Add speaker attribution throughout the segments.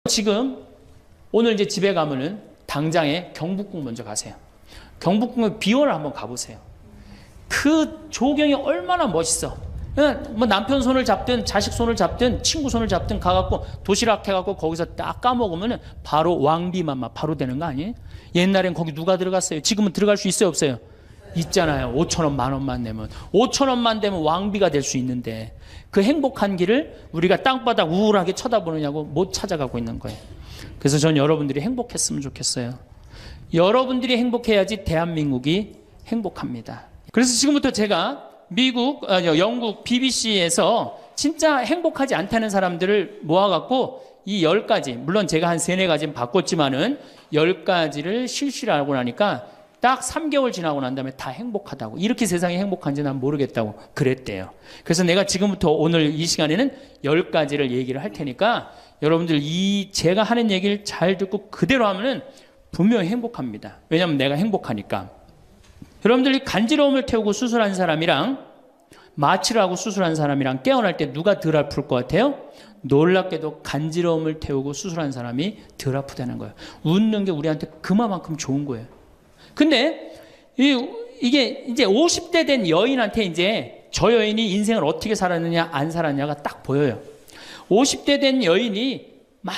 Speaker 1: 지금 오늘 이제 집에 가면은 당장에 경복궁 먼저 가세요. 경복궁의 비원을 한번 가보세요. 그 조경이 얼마나 멋있어. 그냥 뭐 남편 손을 잡든 자식 손을 잡든 친구 손을 잡든 가갖고 도시락 해갖고 거기서 딱 까먹으면은 바로 왕비만 막 바로 되는 거 아니에요? 옛날엔 거기 누가 들어갔어요? 지금은 들어갈 수 있어요, 없어요? 있잖아요. 5,000원, 10,000원만 내면 5,000원만 되면 왕비가 될 수 있는데 그 행복한 길을 우리가 땅바닥 우울하게 쳐다보느냐고 못 찾아가고 있는 거예요. 그래서 전 여러분들이 행복했으면 좋겠어요. 여러분들이 행복해야지 대한민국이 행복합니다. 그래서 지금부터 제가 영국 BBC에서 진짜 행복하지 않다는 사람들을 모아갖고 이 10가지, 물론 제가 한 3-4가지는 바꿨지만은 10가지를 실시를 하고 나니까 딱 3개월 지나고 난 다음에 다 행복하다고, 이렇게 세상이 행복한지 난 모르겠다고 그랬대요. 그래서 내가 지금부터 오늘 이 시간에는 10가지를 얘기를 할 테니까 여러분들 제가 하는 얘기를 잘 듣고 그대로 하면은 분명히 행복합니다. 왜냐하면 내가 행복하니까. 여러분들이 간지러움을 태우고 수술한 사람이랑 마취를 하고 수술한 사람이랑 깨어날 때 누가 덜 아플 것 같아요? 놀랍게도 간지러움을 태우고 수술한 사람이 덜 아프다는 거예요. 웃는 게 우리한테 그만큼 좋은 거예요. 근데 이게 이제 50대 된 여인한테 이제 저 여인이 인생을 어떻게 살았느냐 안 살았냐가 딱 보여요. 50대 된 여인이 막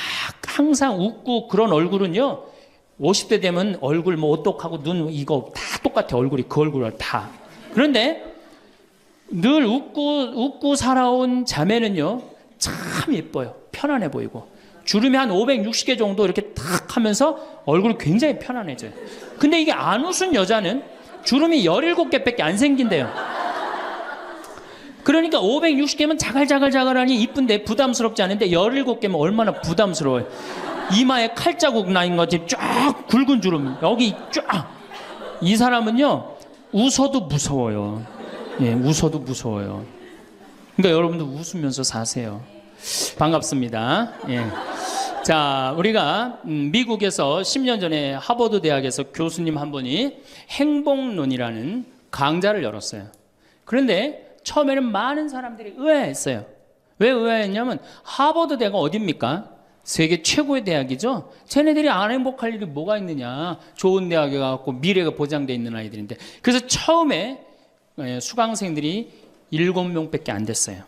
Speaker 1: 항상 웃고 그런 얼굴은요, 50대 되면 얼굴 뭐 오똑하고 눈 이거 다 똑같아. 얼굴이 그 얼굴을 다. 그런데 늘 웃고 살아온 자매는요 참 예뻐요. 편안해 보이고 주름이 한 560개 정도 이렇게 탁 하면서 얼굴이 굉장히 편안해져요. 근데 이게 안 웃은 여자는 주름이 17개밖에 안 생긴대요. 그러니까 560개면 자갈자갈자갈하니 이쁜데 부담스럽지 않은데 17개면 얼마나 부담스러워요. 이마에 칼자국 나인 것처럼 쫙 굵은 주름 여기 쫙. 이 사람은요 웃어도 무서워요. 예, 웃어도 무서워요. 그러니까 여러분도 웃으면서 사세요. 반갑습니다. 예. 자, 우리가 미국에서 10년 전에 하버드 대학에서 교수님 한 분이 행복론이라는 강좌를 열었어요. 그런데 처음에는 많은 사람들이 의아했어요. 왜 의아했냐면 하버드 대학은 어딥니까? 세계 최고의 대학이죠. 쟤네들이 안 행복할 일이 뭐가 있느냐. 좋은 대학에 가고 미래가 보장되어 있는 아이들인데. 그래서 처음에 수강생들이 7명밖에 안 됐어요.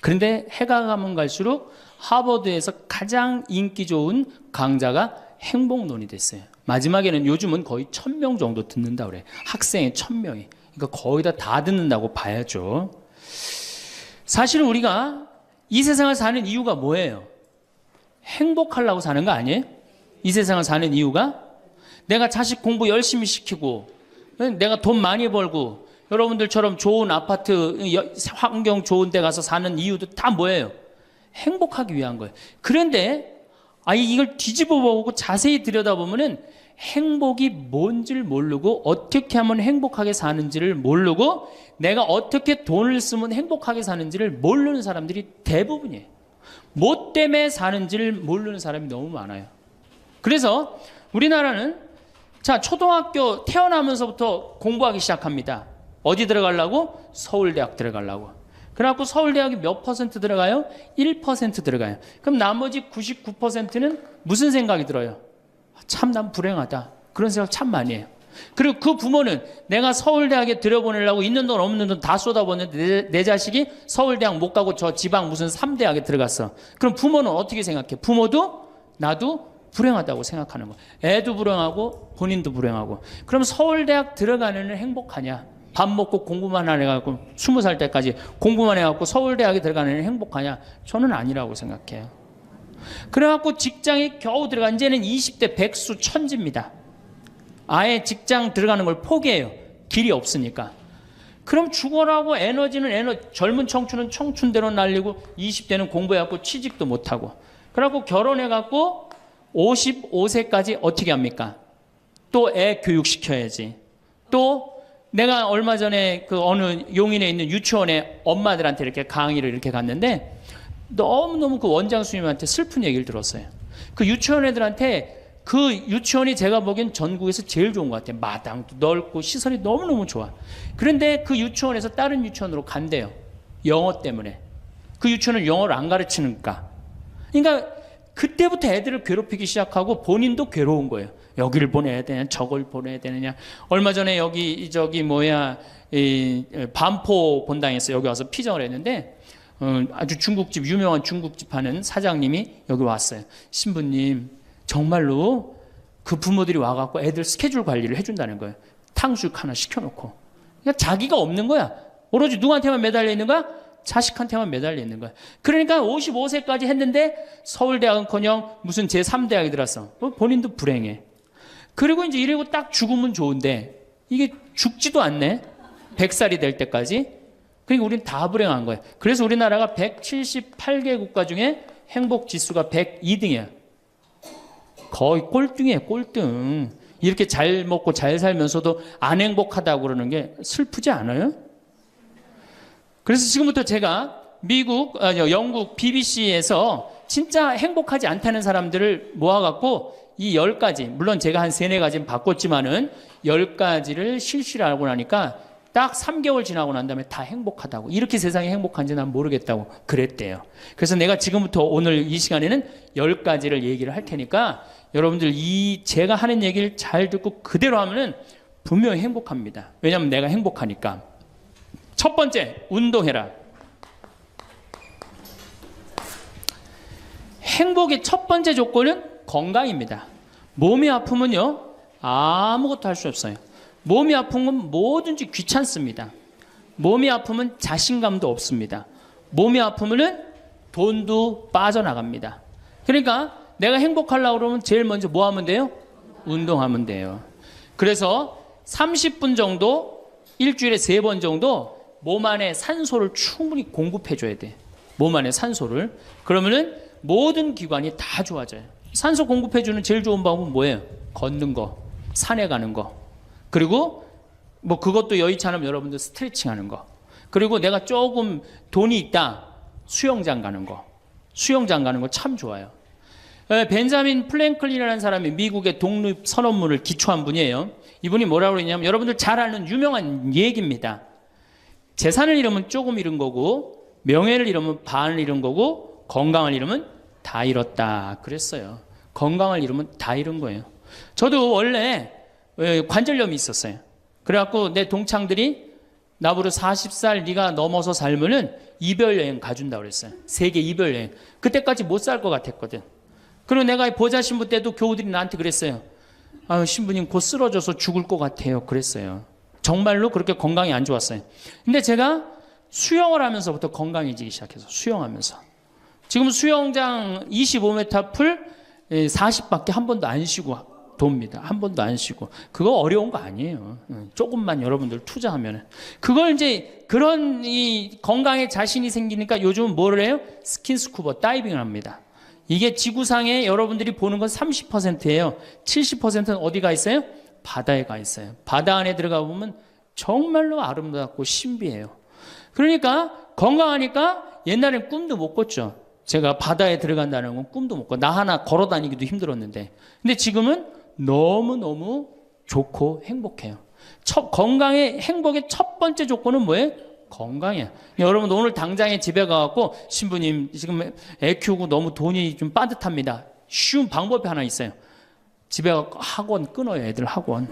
Speaker 1: 그런데 해가 가면 갈수록 하버드에서 가장 인기 좋은 강좌가 행복론이 됐어요. 마지막에는 요즘은 거의 1,000명 정도 듣는다고 그래요. 학생이 1,000명이. 그러니까 거의 다 듣는다고 봐야죠. 사실은 우리가 이 세상을 사는 이유가 뭐예요? 행복하려고 사는 거 아니에요? 이 세상을 사는 이유가 내가 자식 공부 열심히 시키고 내가 돈 많이 벌고 여러분들처럼 좋은 아파트 환경 좋은 데 가서 사는 이유도 다 뭐예요? 행복하기 위한 거예요. 그런데 이걸 뒤집어 보고 자세히 들여다보면은 행복이 뭔지를 모르고 어떻게 하면 행복하게 사는지를 모르고 내가 어떻게 돈을 쓰면 행복하게 사는지를 모르는 사람들이 대부분이에요. 뭐 때문에 사는지를 모르는 사람이 너무 많아요. 그래서 우리나라는 초등학교 태어나면서부터 공부하기 시작합니다. 어디 들어가려고? 서울대학 들어가려고. 그래갖고 서울대학이 몇 퍼센트 들어가요? 1% 들어가요. 그럼 나머지 99%는 무슨 생각이 들어요? 참 난 불행하다. 그런 생각 참 많이 해요. 그리고 그 부모는 내가 서울대학에 들여보내려고 있는 돈 없는 돈 다 쏟아붓는데 내 자식이 서울대학 못 가고 저 지방 무슨 3대학에 들어갔어. 그럼 부모는 어떻게 생각해? 부모도 나도 불행하다고 생각하는 거예요. 애도 불행하고 본인도 불행하고. 그럼 서울대학 들어가는 애는 행복하냐? 밥 먹고 공부만 안 해갖고 20살 때까지 공부만 해갖고 서울대학에 들어가는 애는 행복하냐? 저는 아니라고 생각해요. 그래갖고 직장에 겨우 들어간 이제는 20대 백수 천지입니다. 아예 직장 들어가는 걸 포기해요. 길이 없으니까. 그럼 죽어라고 젊은 청춘은 청춘대로 날리고 20대는 공부해갖고 취직도 못하고 그래갖고 결혼해갖고 55세까지 어떻게 합니까? 또 애 교육시켜야지. 또 내가 얼마 전에 그 어느 용인에 있는 유치원에 엄마들한테 이렇게 강의를 이렇게 갔는데 너무너무 그 원장 선생님한테 슬픈 얘기를 들었어요. 그 유치원 애들한테 그 유치원이 제가 보기엔 전국에서 제일 좋은 것 같아요. 마당도 넓고 시설이 너무너무 좋아. 그런데 그 유치원에서 다른 유치원으로 간대요. 영어 때문에. 그 유치원은 영어를 안 가르치니까. 그러니까 그때부터 애들을 괴롭히기 시작하고 본인도 괴로운 거예요. 여기를 보내야 되냐, 저걸 보내야 되느냐. 얼마 전에 여기 이 반포 본당에서 여기 와서 피정을 했는데 아주 중국집, 유명한 중국집 하는 사장님이 여기 왔어요. 신부님, 정말로 그 부모들이 와갖고 애들 스케줄 관리를 해준다는 거예요. 탕수육 하나 시켜놓고. 그러니까 자기가 없는 거야. 오로지 누구한테만 매달려 있는 거야? 자식한테만 매달려 있는 거야. 그러니까 55세까지 했는데 서울대학은커녕 무슨 제3대학에 들었어. 본인도 불행해. 그리고 이제 이러고 딱 죽으면 좋은데 이게 죽지도 않네. 100살이 될 때까지. 그러니까 우리는 다 불행한 거예요. 그래서 우리나라가 178개 국가 중에 행복 지수가 102등이야. 거의 꼴등이에요, 꼴등. 이렇게 잘 먹고 잘 살면서도 안 행복하다고 그러는 게 슬프지 않아요? 그래서 지금부터 제가 영국 BBC에서 진짜 행복하지 않다는 사람들을 모아갖고 이 10가지, 물론 제가 한 3, 4가지는 바꿨지만은 10가지를 실시를 하고 나니까 딱 3개월 지나고 난 다음에 다 행복하다고. 이렇게 세상이 행복한지 난 모르겠다고 그랬대요. 그래서 내가 지금부터 오늘 이 시간에는 10가지를 얘기를 할 테니까 여러분들 제가 하는 얘기를 잘 듣고 그대로 하면은 분명히 행복합니다. 왜냐하면 내가 행복하니까. 첫 번째, 운동해라. 행복의 첫 번째 조건은 건강입니다. 몸이 아프면요, 아무것도 할 수 없어요. 몸이 아픈 건 뭐든지 귀찮습니다. 몸이 아프면 자신감도 없습니다. 몸이 아프면은 돈도 빠져나갑니다. 그러니까 내가 행복하려고 그러면 제일 먼저 뭐 하면 돼요? 운동하면 돼요. 그래서 30분 정도, 일주일에 3번 정도 몸 안에 산소를 충분히 공급해줘야 돼. 몸 안에 산소를. 그러면은 모든 기관이 다 좋아져요. 산소 공급해주는 제일 좋은 방법은 뭐예요? 걷는 거, 산에 가는 거. 그리고 뭐 그것도 여의치 않으면 여러분들 스트레칭 하는 거. 그리고 내가 조금 돈이 있다. 수영장 가는 거. 수영장 가는 거 참 좋아요. 벤자민 플랭클린이라는 사람이 미국의 독립 선언문을 기초한 분이에요. 이분이 뭐라고 그러냐면 여러분들 잘 아는 유명한 얘기입니다. 재산을 잃으면 조금 잃은 거고 명예를 잃으면 반을 잃은 거고 건강을 잃으면 다 잃었다 그랬어요. 건강을 잃으면 다 잃은 거예요. 저도 원래 관절염이 있었어요. 그래갖고 내 동창들이 나보고 40살 네가 넘어서 살면은 이별여행 가준다고 그랬어요. 세계 이별여행. 그때까지 못 살 것 같았거든. 그리고 내가 보자 신부 때도 교우들이 나한테 그랬어요. 아, 신부님 곧 쓰러져서 죽을 것 같아요. 그랬어요. 정말로 그렇게 건강이 안 좋았어요. 근데 제가 수영을 하면서부터 건강해지기 시작해서 수영하면서 지금 수영장 25m 풀 40밖에 한 번도 안 쉬고 돕니다. 한 번도 안 쉬고. 그거 어려운 거 아니에요. 조금만 여러분들 투자하면은. 그걸 이제 그런 이 건강에 자신이 생기니까 요즘은 뭐를 해요? 스킨스쿠버 다이빙을 합니다. 이게 지구상에 여러분들이 보는 건 30%예요. 70%는 어디가 있어요? 바다에 가 있어요. 바다 안에 들어가 보면 정말로 아름답고 신비해요. 그러니까 건강하니까 옛날엔 꿈도 못 꿨죠. 제가 바다에 들어간다는 건 꿈도 못 꿔. 나 하나 걸어 다니기도 힘들었는데. 근데 지금은 너무너무 좋고 행복해요. 건강의 행복의 첫 번째 조건은 뭐예요? 건강이야. 여러분 오늘 당장에 집에 가갖고 신부님 지금 애 키우고 너무 돈이 좀 빠듯합니다. 쉬운 방법이 하나 있어요. 집에 가서 학원 끊어요. 애들 학원.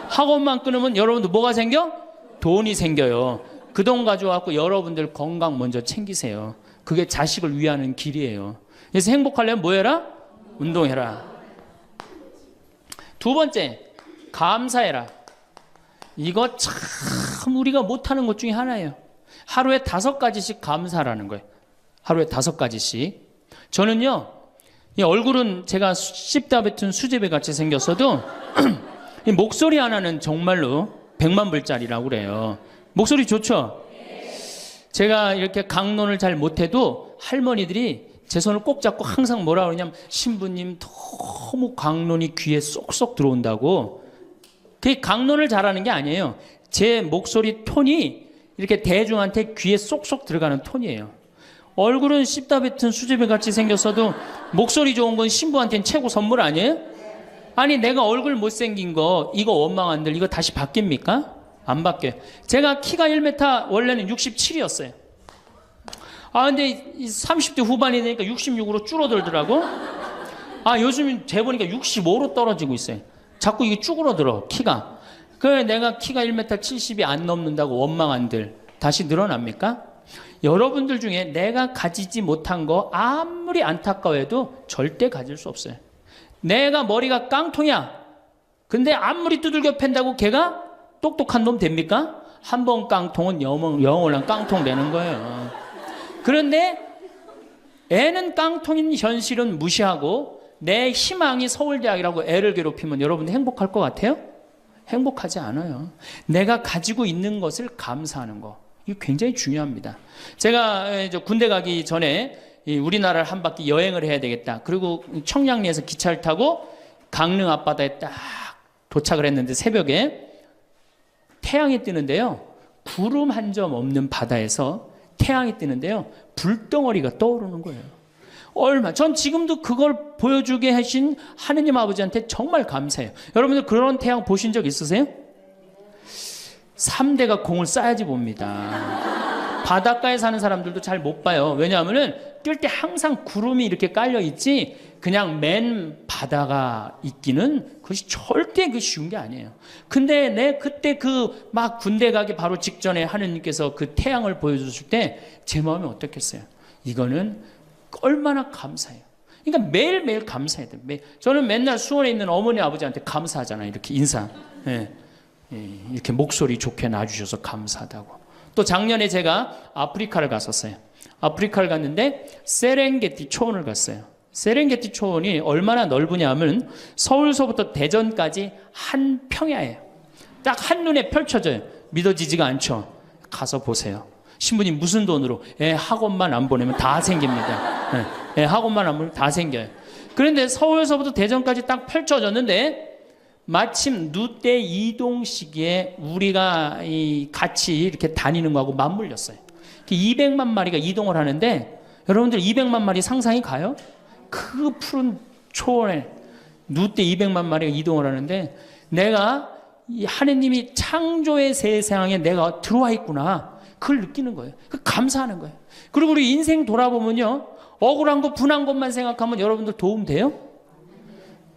Speaker 1: 학원만 끊으면 여러분들 뭐가 생겨? 돈이 생겨요. 그 돈 가져와갖고 여러분들 건강 먼저 챙기세요. 그게 자식을 위하는 길이에요. 그래서 행복하려면 뭐 해라? 운동해라. 두 번째, 감사해라. 이거 참 우리가 못하는 것 중에 하나예요. 하루에 5가지씩 감사라는 거예요. 하루에 5가지씩. 저는요, 이 얼굴은 제가 씹다 뱉은 수제비 같이 생겼어도 이 목소리 하나는 정말로 100만 불짜리라고 그래요. 목소리 좋죠? 제가 이렇게 강론을 잘 못해도 할머니들이 제 손을 꼭 잡고 항상 뭐라 그러냐면 신부님 너무 강론이 귀에 쏙쏙 들어온다고. 그게 강론을 잘하는 게 아니에요. 제 목소리 톤이 이렇게 대중한테 귀에 쏙쏙 들어가는 톤이에요. 얼굴은 씹다 뱉은 수제비 같이 생겼어도 목소리 좋은 건 신부한테는 최고 선물 아니에요? 아니 내가 얼굴 못생긴 거 이거 원망한들 이거 다시 바뀝니까? 안 바뀌어요. 제가 키가 1m 원래는 67이었어요. 아, 근데 30대 후반이 되니까 66으로 줄어들더라고. 아, 요즘 재보니까 65로 떨어지고 있어요. 자꾸 이게 쭈그러들어, 키가. 그래, 내가 키가 1m 70이 안 넘는다고 원망한들 다시 늘어납니까? 여러분들 중에 내가 가지지 못한 거 아무리 안타까워해도 절대 가질 수 없어요. 내가 머리가 깡통이야. 근데 아무리 두들겨 팬다고 걔가 똑똑한 놈 됩니까? 한 번 깡통은 영원한 깡통 되는 거예요. 그런데 애는 깡통인 현실은 무시하고 내 희망이 서울대학이라고 애를 괴롭히면 여러분들 행복할 것 같아요? 행복하지 않아요. 내가 가지고 있는 것을 감사하는 거. 이거 굉장히 중요합니다. 제가 군대 가기 전에 우리나라를 한 바퀴 여행을 해야 되겠다. 그리고 청량리에서 기차를 타고 강릉 앞바다에 딱 도착을 했는데 새벽에 태양이 뜨는데요. 구름 한 점 없는 바다에서 태양이 뜨는데요. 불덩어리가 떠오르는 거예요. 전 지금도 그걸 보여주게 하신 하느님 아버지한테 정말 감사해요. 여러분들 그런 태양 보신 적 있으세요? 3대가 공을 쌓아야지 봅니다. 바닷가에 사는 사람들도 잘 못 봐요. 왜냐하면은 뛸 때 항상 구름이 이렇게 깔려 있지 그냥 맨 바다가 있기는 그것이 절대 쉬운 게 아니에요. 근데 내 그때 그 막 군대 가기 바로 직전에 하느님께서 그 태양을 보여주실 때 제 마음이 어떻겠어요? 이거는 얼마나 감사해요. 그러니까 매일매일 감사해야 돼요. 저는 맨날 수원에 있는 어머니 아버지한테 감사하잖아요. 이렇게 인사. 예. 이렇게 목소리 좋게 놔주셔서 감사하다고. 또 작년에 제가 아프리카를 갔었어요. 아프리카를 갔는데 세렝게티 초원을 갔어요. 세렝게티 초원이 얼마나 넓으냐면 서울서부터 대전까지 한 평야예요. 딱 한눈에 펼쳐져요. 믿어지지가 않죠. 가서 보세요. 신부님 무슨 돈으로? 학원만 안 보내면 다 생깁니다. 학원만 안 보내면 다 생겨요. 그런데 서울서부터 대전까지 딱 펼쳐졌는데 마침 누때 이동 시기에 우리가 같이 이렇게 다니는 거하고 맞물렸어요. 200만 마리가 이동을 하는데 여러분들 200만 마리 상상이 가요? 그 푸른 초원에 누때 200만 마리가 이동을 하는데 내가 이 하느님이 창조의 세상에 내가 들어와 있구나. 그걸 느끼는 거예요. 감사하는 거예요. 그리고 우리 인생 돌아보면요. 억울한 거 분한 것만 생각하면 여러분들 도움 돼요?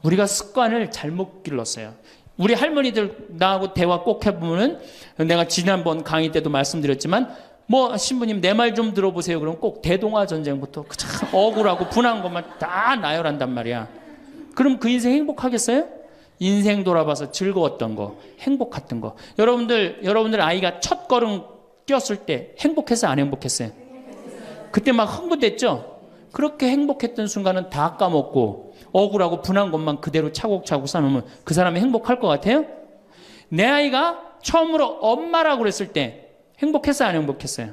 Speaker 1: 우리가 습관을 잘못 길렀어요. 우리 할머니들 나하고 대화 꼭 해보면은 내가 지난번 강의 때도 말씀드렸지만 신부님 내 말 좀 들어보세요. 그럼 꼭 대동아 전쟁부터 참 억울하고 분한 것만 다 나열한단 말이야. 그럼 그 인생 행복하겠어요? 인생 돌아봐서 즐거웠던 거, 행복했던 거. 여러분들 아이가 첫 걸음 뛰었을 때 행복했어요? 안 행복했어요? 그때 막 흥분됐죠? 그렇게 행복했던 순간은 다 까먹고 억울하고 분한 것만 그대로 차곡차곡 쌓아놓으면 그 사람이 행복할 것 같아요? 내 아이가 처음으로 엄마라고 그랬을 때 행복했어요? 안 행복했어요?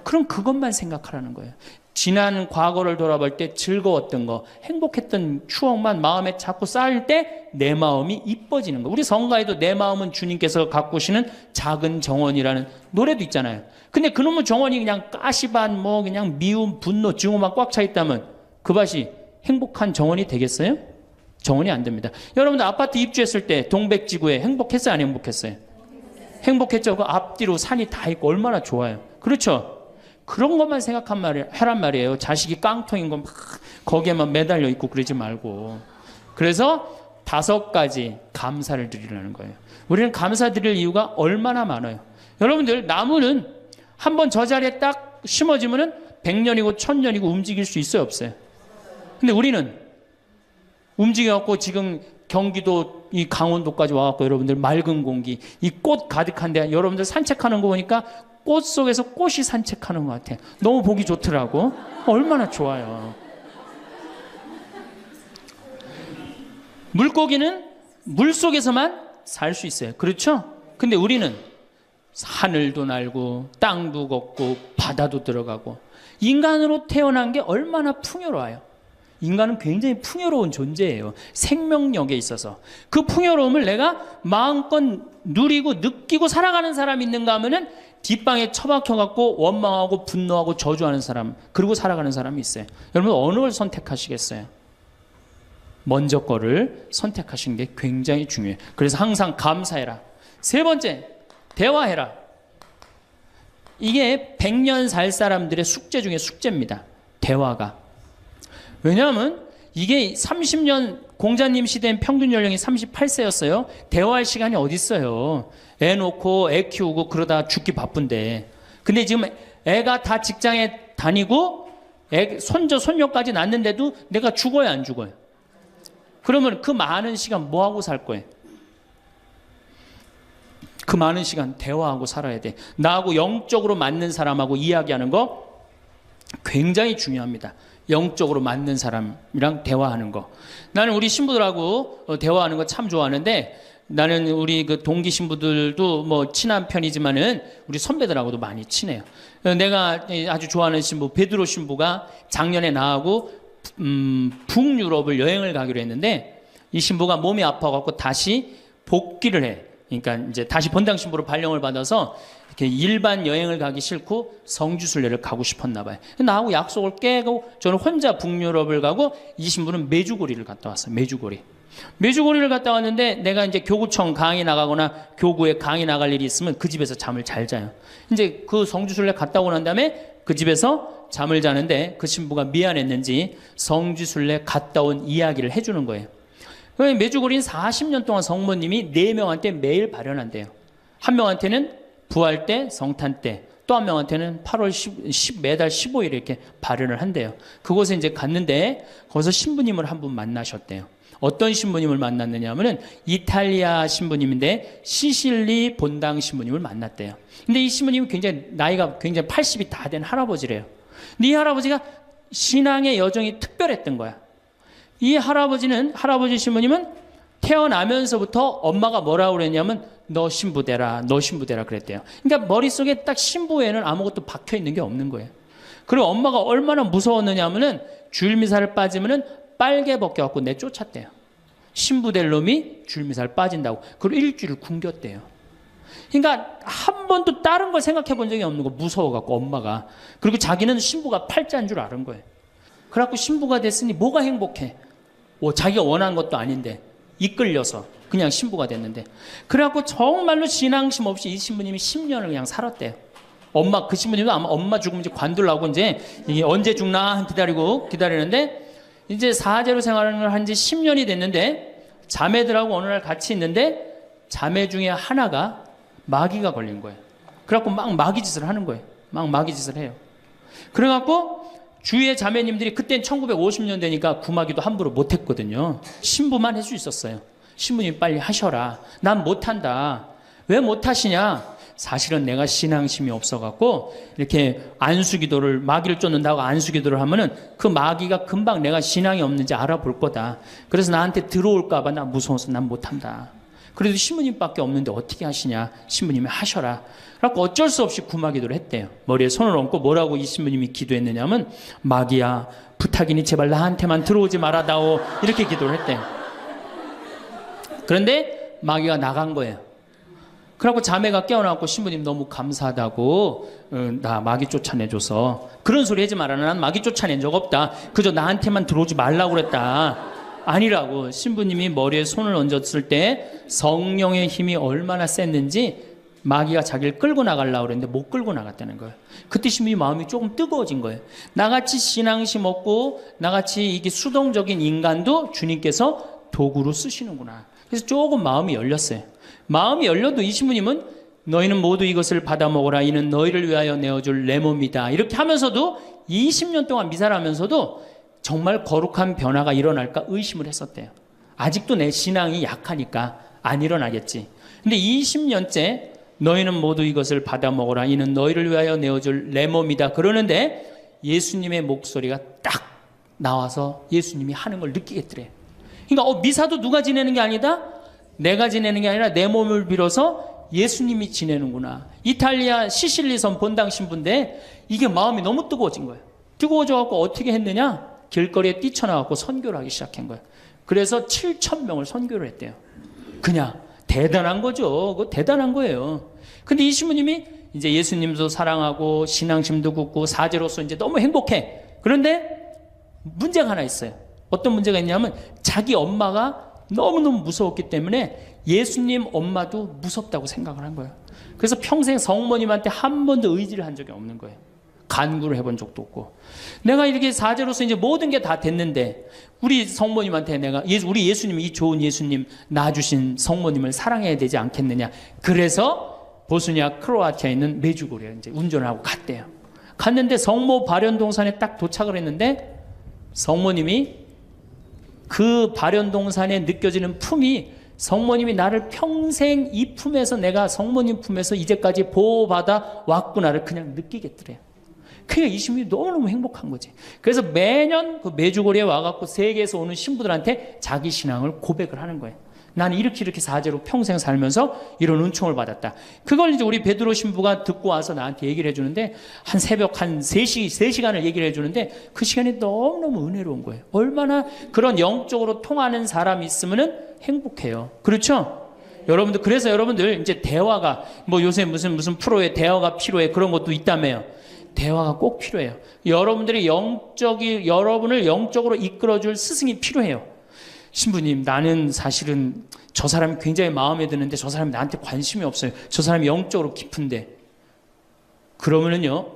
Speaker 1: 그럼 그것만 생각하라는 거예요. 지난 과거를 돌아볼 때 즐거웠던 거, 행복했던 추억만 마음에 자꾸 쌓일 때 내 마음이 이뻐지는 거. 우리 성가에도 내 마음은 주님께서 가꾸시는 작은 정원이라는 노래도 있잖아요. 근데 그놈의 정원이 그냥 가시반 그냥 미움, 분노, 증오만 꽉 차 있다면 그 밭이 행복한 정원이 되겠어요? 정원이 안 됩니다. 여러분들 아파트 입주했을 때 동백지구에 행복했어요? 안 행복했어요? 행복했죠. 그 앞뒤로 산이 다 있고 얼마나 좋아요. 그렇죠? 그런 것만 하란 말이에요. 자식이 깡통인 거 막 거기에만 매달려 있고 그러지 말고. 그래서 5가지 감사를 드리려는 거예요. 우리는 감사드릴 이유가 얼마나 많아요. 여러분들 나무는 한번 저 자리에 딱 심어지면은 100년이고 1000년이고 움직일 수 있어요, 없어요? 근데 우리는 움직여갖고 지금 경기도 이 강원도까지 와갖고 여러분들 맑은 공기, 이 꽃 가득한데 여러분들 산책하는 거 보니까 꽃 속에서 꽃이 산책하는 것 같아요. 너무 보기 좋더라고. 얼마나 좋아요. 물고기는 물 속에서만 살 수 있어요. 그렇죠? 근데 우리는 하늘도 날고 땅도 걷고 바다도 들어가고 인간으로 태어난 게 얼마나 풍요로워요. 인간은 굉장히 풍요로운 존재예요. 생명력에 있어서. 그 풍요로움을 내가 마음껏 누리고 느끼고 살아가는 사람이 있는가 하면은 뒷방에 처박혀갖고 원망하고 분노하고 저주하는 사람, 그리고 살아가는 사람이 있어요. 여러분 어느 걸 선택하시겠어요? 먼저 거를 선택하시는 게 굉장히 중요해요. 그래서 항상 감사해라. 3번째, 대화해라. 이게 100년 살 사람들의 숙제 중에 숙제입니다. 대화가. 왜냐하면 이게 30년 공자님 시대엔 평균 연령이 38세였어요. 대화할 시간이 어디 있어요. 애 놓고 애 키우고 그러다 죽기 바쁜데. 근데 지금 애가 다 직장에 다니고 손자 손녀까지 낳는데도 내가 죽어야 안 죽어요. 그러면 그 많은 시간 뭐 하고 살 거예요? 그 많은 시간 대화하고 살아야 돼. 나하고 영적으로 맞는 사람하고 이야기하는 거 굉장히 중요합니다. 영적으로 맞는 사람이랑 대화하는 거. 나는 우리 신부들하고 대화하는 거 참 좋아하는데, 나는 우리 그 동기 신부들도 뭐 친한 편이지만은 우리 선배들하고도 많이 친해요. 내가 아주 좋아하는 신부 베드로 신부가 작년에 나하고 북유럽을 여행을 가기로 했는데, 이 신부가 몸이 아파갖고 다시 복귀를 해. 그러니까 이제 다시 본당 신부로 발령을 받아서 이렇게 일반 여행을 가기 싫고 성지순례를 가고 싶었나 봐요. 나하고 약속을 깨고 저는 혼자 북유럽을 가고, 이 신부는 메주고리를 갔다 왔어요. 메주고리를 갔다 왔는데, 내가 이제 교구청 강의 나가거나 교구에 강의 나갈 일이 있으면 그 집에서 잠을 잘 자요. 이제 그 성지순례 갔다 오고 난 다음에 그 집에서 잠을 자는데, 그 신부가 미안했는지 성지순례 갔다 온 이야기를 해주는 거예요. 메주고리는 40년 동안 성모님이 4명한테 매일 발현한대요. 한 명한테는 부활 때, 성탄 때, 또 한 명한테는 8월 10 매달 15일에 이렇게 발현을 한대요. 그곳에 이제 갔는데 거기서 신부님을 한 분 만나셨대요. 어떤 신부님을 만났느냐 하면은 이탈리아 신부님인데 시실리 본당 신부님을 만났대요. 근데 이 신부님이 굉장히 나이가 굉장히 80이 다 된 할아버지래요. 근데 이 할아버지가 신앙의 여정이 특별했던 거야. 이 할아버지 신부님은 태어나면서부터 엄마가 뭐라고 그랬냐면 너 신부 되라 그랬대요. 그러니까 머릿속에 딱 신부에는 아무것도 박혀 있는 게 없는 거예요. 그리고 엄마가 얼마나 무서웠느냐 하면은 줄미사를 빠지면은 빨개 벗겨갖고 내쫓았대요. 신부 될 놈이 줄미사를 빠진다고. 그리고 일주일 굶겼대요. 그러니까 한 번도 다른 걸 생각해 본 적이 없는 거, 무서워갖고 엄마가. 그리고 자기는 신부가 팔자인 줄 아는 거예요. 그래갖고 신부가 됐으니 뭐가 행복해? 자기가 원한 것도 아닌데 이끌려서 그냥 신부가 됐는데, 그래갖고 정말로 신앙심 없이 이 신부님이 10년을 그냥 살았대요. 그 신부님도 아마 엄마 죽으면 이제 관둘라고 이제 이게 언제 죽나 기다리는데, 이제 사제로 생활을 한 지 10년이 됐는데 자매들하고 어느 날 같이 있는데 자매 중에 하나가 마귀가 걸린 거예요. 그래갖고 막 마귀짓을 하는 거예요. 막 마귀짓을 해요. 그래갖고 주위의 자매님들이, 그땐 1950년대니까 구마기도 함부로 못했거든요. 신부만 할 수 있었어요. 신부님 빨리 하셔라. 난 못한다. 왜 못하시냐? 사실은 내가 신앙심이 없어갖고 이렇게 안수기도를, 마귀를 쫓는다고 안수기도를 하면은 그 마귀가 금방 내가 신앙이 없는지 알아볼 거다. 그래서 나한테 들어올까봐 나 무서워서 난 못한다. 그래도 신부님밖에 없는데 어떻게 하시냐? 신부님이 하셔라. 그래갖고 어쩔 수 없이 구마기도를 했대요. 머리에 손을 얹고 뭐라고 이 신부님이 기도했느냐면, 마귀야 부탁이니 제발 나한테만 들어오지 말아다오, 이렇게 기도를 했대요. 그런데 마귀가 나간 거예요. 그래갖고 자매가 깨어나고, 신부님 너무 감사하다고, 나 마귀 쫓아내줘서. 그런 소리 하지 마라. 난 마귀 쫓아낸 적 없다. 그저 나한테만 들어오지 말라고 그랬다. 아니라고. 신부님이 머리에 손을 얹었을 때 성령의 힘이 얼마나 셌는지 마귀가 자기를 끌고 나가려고 그랬는데 못 끌고 나갔다는 거예요. 그때 신부님 마음이 조금 뜨거워진 거예요. 나같이 신앙심 없고 나같이 이게 수동적인 인간도 주님께서 도구로 쓰시는구나. 그래서 조금 마음이 열렸어요. 마음이 열려도 이 신부님은 너희는 모두 이것을 받아 먹어라. 이는 너희를 위하여 내어줄 내 몸이다. 이렇게 하면서도 20년 동안 미사를 하면서도 정말 거룩한 변화가 일어날까 의심을 했었대요. 아직도 내 신앙이 약하니까 안 일어나겠지. 근데 20년째 너희는 모두 이것을 받아 먹어라. 이는 너희를 위하여 내어줄 내 몸이다. 그러는데 예수님의 목소리가 딱 나와서 예수님이 하는 걸 느끼겠더래. 그러니까 미사도 누가 지내는 게 아니다? 내가 지내는 게 아니라 내 몸을 빌어서 예수님이 지내는구나. 이탈리아 시실리섬 본당 신부인데 이게 마음이 너무 뜨거워진 거예요. 뜨거워져갖고 어떻게 했느냐? 길거리에 뛰쳐나가고 선교를 하기 시작한 거예요. 그래서 7,000명을 선교를 했대요. 그냥 대단한 거죠. 그거 대단한 거예요. 근데 이 신부님이 이제 예수님도 사랑하고 신앙심도 굳고 사제로서 이제 너무 행복해. 그런데 문제가 하나 있어요. 어떤 문제가 있냐면 자기 엄마가 너무너무 무서웠기 때문에 예수님 엄마도 무섭다고 생각을 한 거예요. 그래서 평생 성모님한테 한 번도 의지를 한 적이 없는 거예요. 간구를 해본 적도 없고. 내가 이렇게 사제로서 이제 모든 게 다 됐는데 우리 성모님한테 내가 우리 예수님, 이 좋은 예수님 낳아주신 성모님을 사랑해야 되지 않겠느냐. 그래서 보스니아 크로아티아에 있는 메주고리에 이제 운전을 하고 갔대요. 갔는데 성모 발연동산에 딱 도착을 했는데 성모님이 그 발연동산에 느껴지는 품이 성모님이 나를 평생 이 품에서 내가 성모님 품에서 이제까지 보호받아 왔구나를 그냥 느끼겠더래요. 그러니까 이 신부님이 너무너무 행복한 거지. 그래서 매년 그 메주고리에 와갖고 세계에서 오는 신부들한테 자기 신앙을 고백을 하는 거예요. 나는 이렇게 사제로 평생 살면서 이런 은총을 받았다. 그걸 이제 우리 베드로 신부가 듣고 와서 나한테 얘기를 해주는데 한 새벽 한 3시간을 얘기를 해주는데 그 시간이 너무너무 은혜로운 거예요. 얼마나 그런 영적으로 통하는 사람이 있으면은 행복해요. 그렇죠? 여러분들, 그래서 여러분들 이제 대화가 뭐 요새 무슨 프로에 대화가 필요해 그런 것도 있다며요. 대화가 꼭 필요해요. 여러분들이 여러분을 영적으로 이끌어줄 스승이 필요해요. 신부님, 나는 사실은 저 사람이 굉장히 마음에 드는데 저 사람이 나한테 관심이 없어요. 저 사람이 영적으로 깊은데. 그러면은요,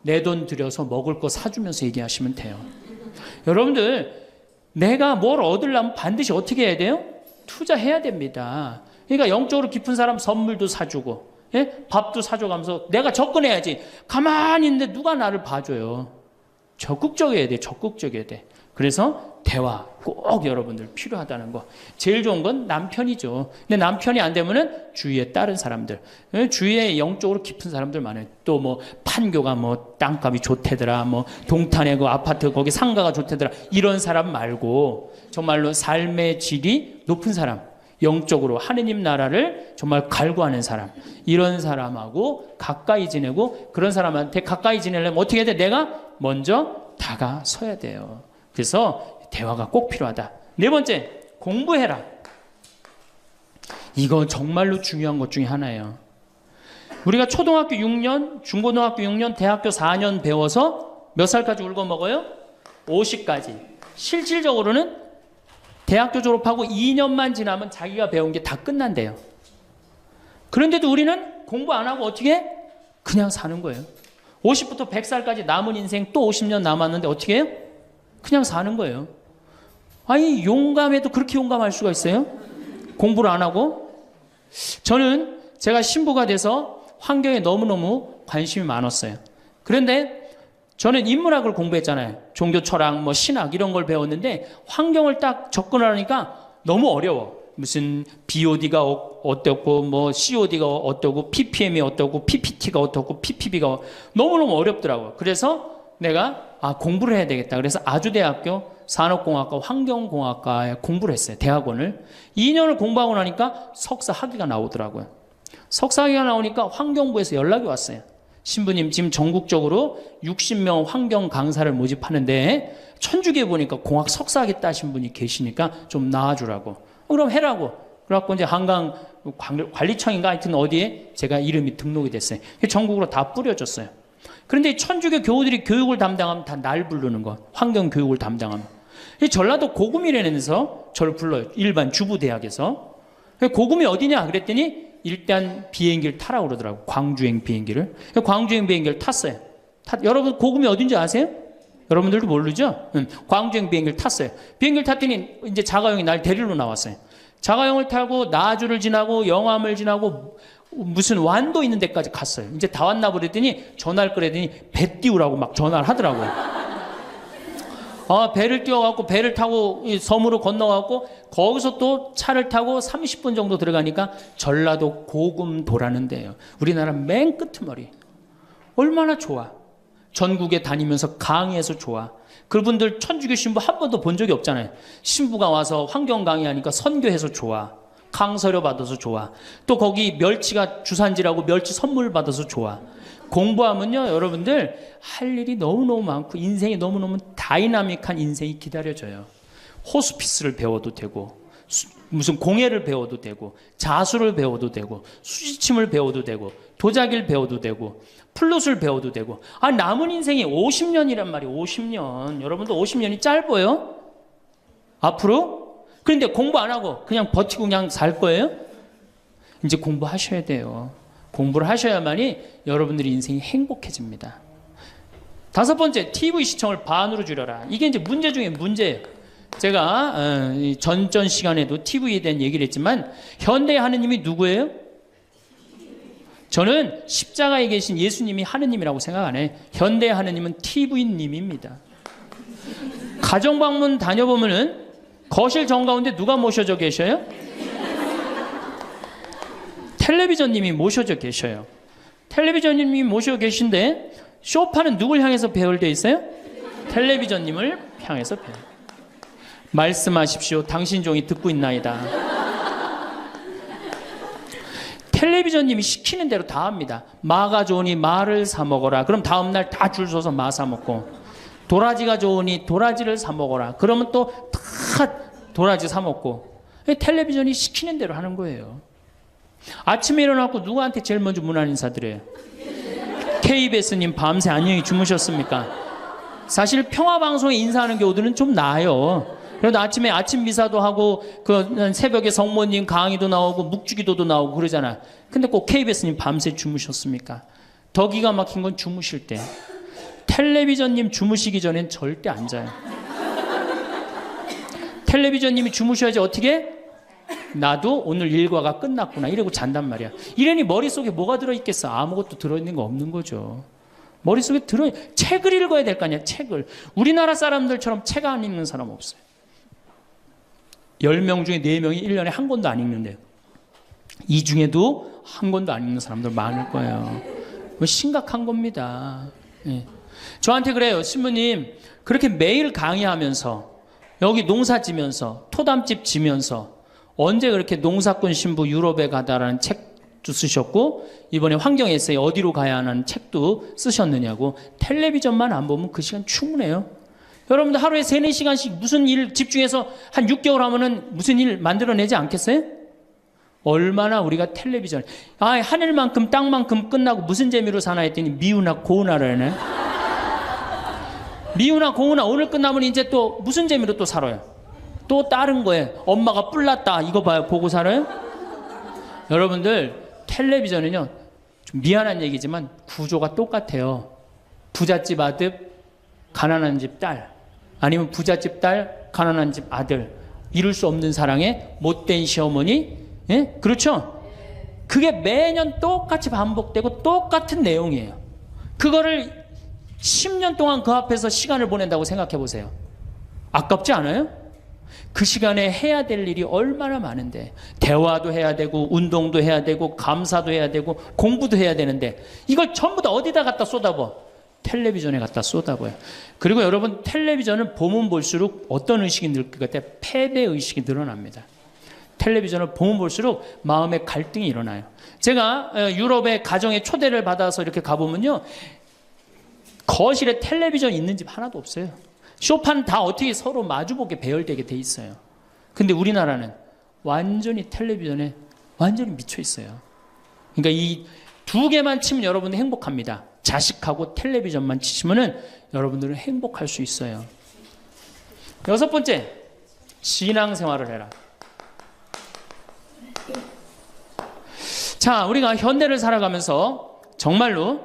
Speaker 1: 내 돈 들여서 먹을 거 사주면서 얘기하시면 돼요. 여러분들, 내가 뭘 얻으려면 반드시 어떻게 해야 돼요? 투자해야 됩니다. 그러니까 영적으로 깊은 사람 선물도 사주고, 예? 밥도 사줘가면서 내가 접근해야지. 가만히 있는데 누가 나를 봐줘요. 적극적이어야 돼. 적극적이어야 돼. 그래서 대화 꼭 여러분들 필요하다는 거. 제일 좋은 건 남편이죠. 근데 남편이 안 되면은 주위에 다른 사람들, 주위에 영적으로 깊은 사람들 많아요. 또 뭐 판교가 뭐 땅값이 좋대더라, 뭐 동탄에 그 아파트 거기 상가가 좋대더라, 이런 사람 말고 정말로 삶의 질이 높은 사람, 영적으로 하느님 나라를 정말 갈구하는 사람, 이런 사람하고 가까이 지내고, 그런 사람한테 가까이 지내려면 어떻게 해야 돼? 내가 먼저 다가서야 돼요. 그래서 대화가 꼭 필요하다. 네 번째, 공부해라. 이거 정말로 중요한 것 중에 하나예요. 우리가 초등학교 6년, 중고등학교 6년, 대학교 4년 배워서 몇 살까지 울고 먹어요? 50까지. 실질적으로는 대학교 졸업하고 2년만 지나면 자기가 배운 게 다 끝난대요. 그런데도 우리는 공부 안 하고 어떻게 해? 그냥 사는 거예요. 50부터 100살까지 남은 인생 또 50년 남았는데 어떻게 해요? 그냥 사는 거예요. 아니, 용감해도 그렇게 용감할 수가 있어요? 공부를 안 하고? 저는 제가 신부가 돼서 환경에 너무너무 관심이 많았어요. 그런데 저는 인문학을 공부했잖아요. 종교 철학, 뭐 신학 이런 걸 배웠는데 환경을 딱 접근하니까 너무 어려워. 무슨 BOD가 어떻고, 뭐 COD가 어떻고, PPM이 어떻고, PPT가 어떻고, PPB가 너무너무 어렵더라고요. 그래서 내가 공부를 해야 되겠다. 그래서 아주대학교 산업공학과 환경공학과에 공부를 했어요. 대학원을. 2년을 공부하고 나니까 석사 학위가 나오더라고요. 석사 학위가 나오니까 환경부에서 연락이 왔어요. 신부님, 지금 전국적으로 60명 환경 강사를 모집하는데 천주교에 보니까 공학 석사 학위 따신 분이 계시니까 좀 나와주라고. 그럼 해라고. 그래갖고 이제 한강 관리청인가 하여튼 어디에 제가 이름이 등록이 됐어요. 전국으로 다 뿌려졌어요. 그런데 천주교 교우들이 교육을 담당하면 다 날 부르는 거. 환경 교육을 담당하면. 전라도 고구미라면서 저를 불러요. 일반 주부대학에서. 고구미 어디냐 그랬더니 일단 비행기를 타라고 그러더라고. 광주행 비행기를. 광주행 비행기를 탔어요. 여러분 고구미 어딘지 아세요? 여러분들도 모르죠? 광주행 비행기를 탔어요. 비행기를 탔더니 이제 자가용이 날 데리러 나왔어요. 자가용을 타고 나주를 지나고 영암을 지나고 무슨 완도 있는 데까지 갔어요. 이제 다 왔나 보랬더니 전화를 끌더니 배 띄우라고 막 전화를 하더라고요. 배를 띄워갖고 배를 타고 섬으로 건너갖고 거기서 또 차를 타고 30분 정도 들어가니까 전라도 고금도라는 데예요. 우리나라 맨 끄트머리. 얼마나 좋아. 전국에 다니면서 강의해서 좋아. 그분들 천주교 신부 한 번도 본 적이 없잖아요. 신부가 와서 환경 강의하니까 선교해서 좋아. 강서료 받아서 좋아. 또 거기 멸치가 주산지라고 멸치 선물 받아서 좋아. 공부하면요, 여러분들 할 일이 너무너무 많고 인생이 너무너무 다이나믹한 인생이 기다려져요. 호스피스를 배워도 되고, 무슨 공예를 배워도 되고, 자수를 배워도 되고, 수지침을 배워도 되고, 도자기를 배워도 되고, 플룻을 배워도 되고. 남은 인생이 50년이란 말이에요. 50년. 여러분도 50년이 짧아요? 앞으로? 그런데 공부 안 하고 그냥 버티고 그냥 살 거예요? 이제 공부하셔야 돼요. 공부를 하셔야만이 여러분들의 인생이 행복해집니다. 5번째, TV 시청을 반으로 줄여라. 이게 이제 문제 중에 문제예요. 제가 전전 시간에도 TV에 대한 얘기를 했지만 현대의 하느님이 누구예요? 저는 십자가에 계신 예수님이 하느님이라고 생각 안 해요. 현대의 하느님은 TV님입니다. 가정방문 다녀보면은 거실 정가운데 누가 모셔져 계셔요? 텔레비전님이 모셔져 계셔요. 텔레비전님이 모셔 계신데 소파는 누굴 향해서 배열되어 있어요? 텔레비전님을 향해서 배열. 말씀하십시오. 당신 종이 듣고 있나이다. 텔레비전님이 시키는 대로 다 합니다. 마가 좋으니 마를 사 먹어라. 그럼 다음날 다 줄 서서 마 사 먹고, 도라지가 좋으니 도라지를 사 먹어라. 그러면 또 다 도라지 사 먹고. 텔레비전이 시키는 대로 하는 거예요. 아침에 일어나고 누구한테 제일 먼저 문안 인사드려요? KBS님 밤새 안녕히 주무셨습니까? 사실 평화방송에 인사하는 경우들은 좀 나아요. 그래도 아침에 아침 미사도 하고 그 새벽에 성모님 강의도 나오고 묵주기도도 나오고 그러잖아. 근데 꼭 KBS님 밤새 주무셨습니까? 더 기가 막힌 건 주무실 때. 텔레비전님 주무시기 전엔 절대 안 자요. 텔레비전님이 주무셔야지 어떻게? 나도 오늘 일과가 끝났구나 이러고 잔단 말이야. 이러니 머릿속에 뭐가 들어있겠어? 아무것도 들어있는 거 없는 거죠. 머릿속에 책을 읽어야 될 거 아니야. 책을. 우리나라 사람들처럼 책 안 읽는 사람 없어요. 10명 중에 4명이 1년에 한 권도 안 읽는데요. 이 중에도 한 권도 안 읽는 사람들 많을 거예요. 심각한 겁니다. 예. 저한테 그래요. 신부님 그렇게 매일 강의하면서 여기 농사 지면서 토담집 지면서 언제 그렇게 농사꾼 신부 유럽에 가다라는 책도 쓰셨고 이번에 환경 에세이 어디로 가야 하는 책도 쓰셨느냐고. 텔레비전만 안 보면 그 시간 충분해요. 여러분들 하루에 3, 4시간씩 무슨 일 집중해서 한 6개월 하면은 무슨 일 만들어내지 않겠어요? 얼마나 우리가 텔레비전 하늘만큼 땅만큼 끝나고 무슨 재미로 사나 했더니 미우나 고우나라네. 미우나 고우나 오늘 끝나면 이제 또 무슨 재미로 또 살아요? 또 다른 거에 엄마가 뿔났다 이거 봐요. 보고 살아요? 여러분들 텔레비전은요 좀 미안한 얘기지만 구조가 똑같아요. 부잣집 아들 가난한 집 딸, 아니면 부잣집 딸 가난한 집 아들, 이룰 수 없는 사랑에 못된 시어머니. 예? 그렇죠? 그게 매년 똑같이 반복되고 똑같은 내용이에요. 그거를 10년 동안 그 앞에서 시간을 보낸다고 생각해 보세요. 아깝지 않아요? 그 시간에 해야 될 일이 얼마나 많은데, 대화도 해야 되고 운동도 해야 되고 감사도 해야 되고 공부도 해야 되는데 이걸 전부 다 어디다 갖다 쏟아부어? 텔레비전에 갖다 쏟아부어요. 그리고 여러분 텔레비전을 보면 볼수록 어떤 의식이 늘 것 같아요? 패배의식이 늘어납니다. 텔레비전을 보면 볼수록 마음의 갈등이 일어나요. 제가 유럽의 가정에 초대를 받아서 이렇게 가보면요 거실에 텔레비전 있는 집 하나도 없어요. 소파는 다 어떻게 서로 마주보게 배열되게 돼 있어요. 근데 우리나라는 완전히 텔레비전에 완전히 미쳐 있어요. 그러니까 이 2개만 치면 여러분은 행복합니다. 자식하고 텔레비전만 치시면은 여러분들은 행복할 수 있어요. 6번째, 신앙생활을 해라. 자, 우리가 현대를 살아가면서 정말로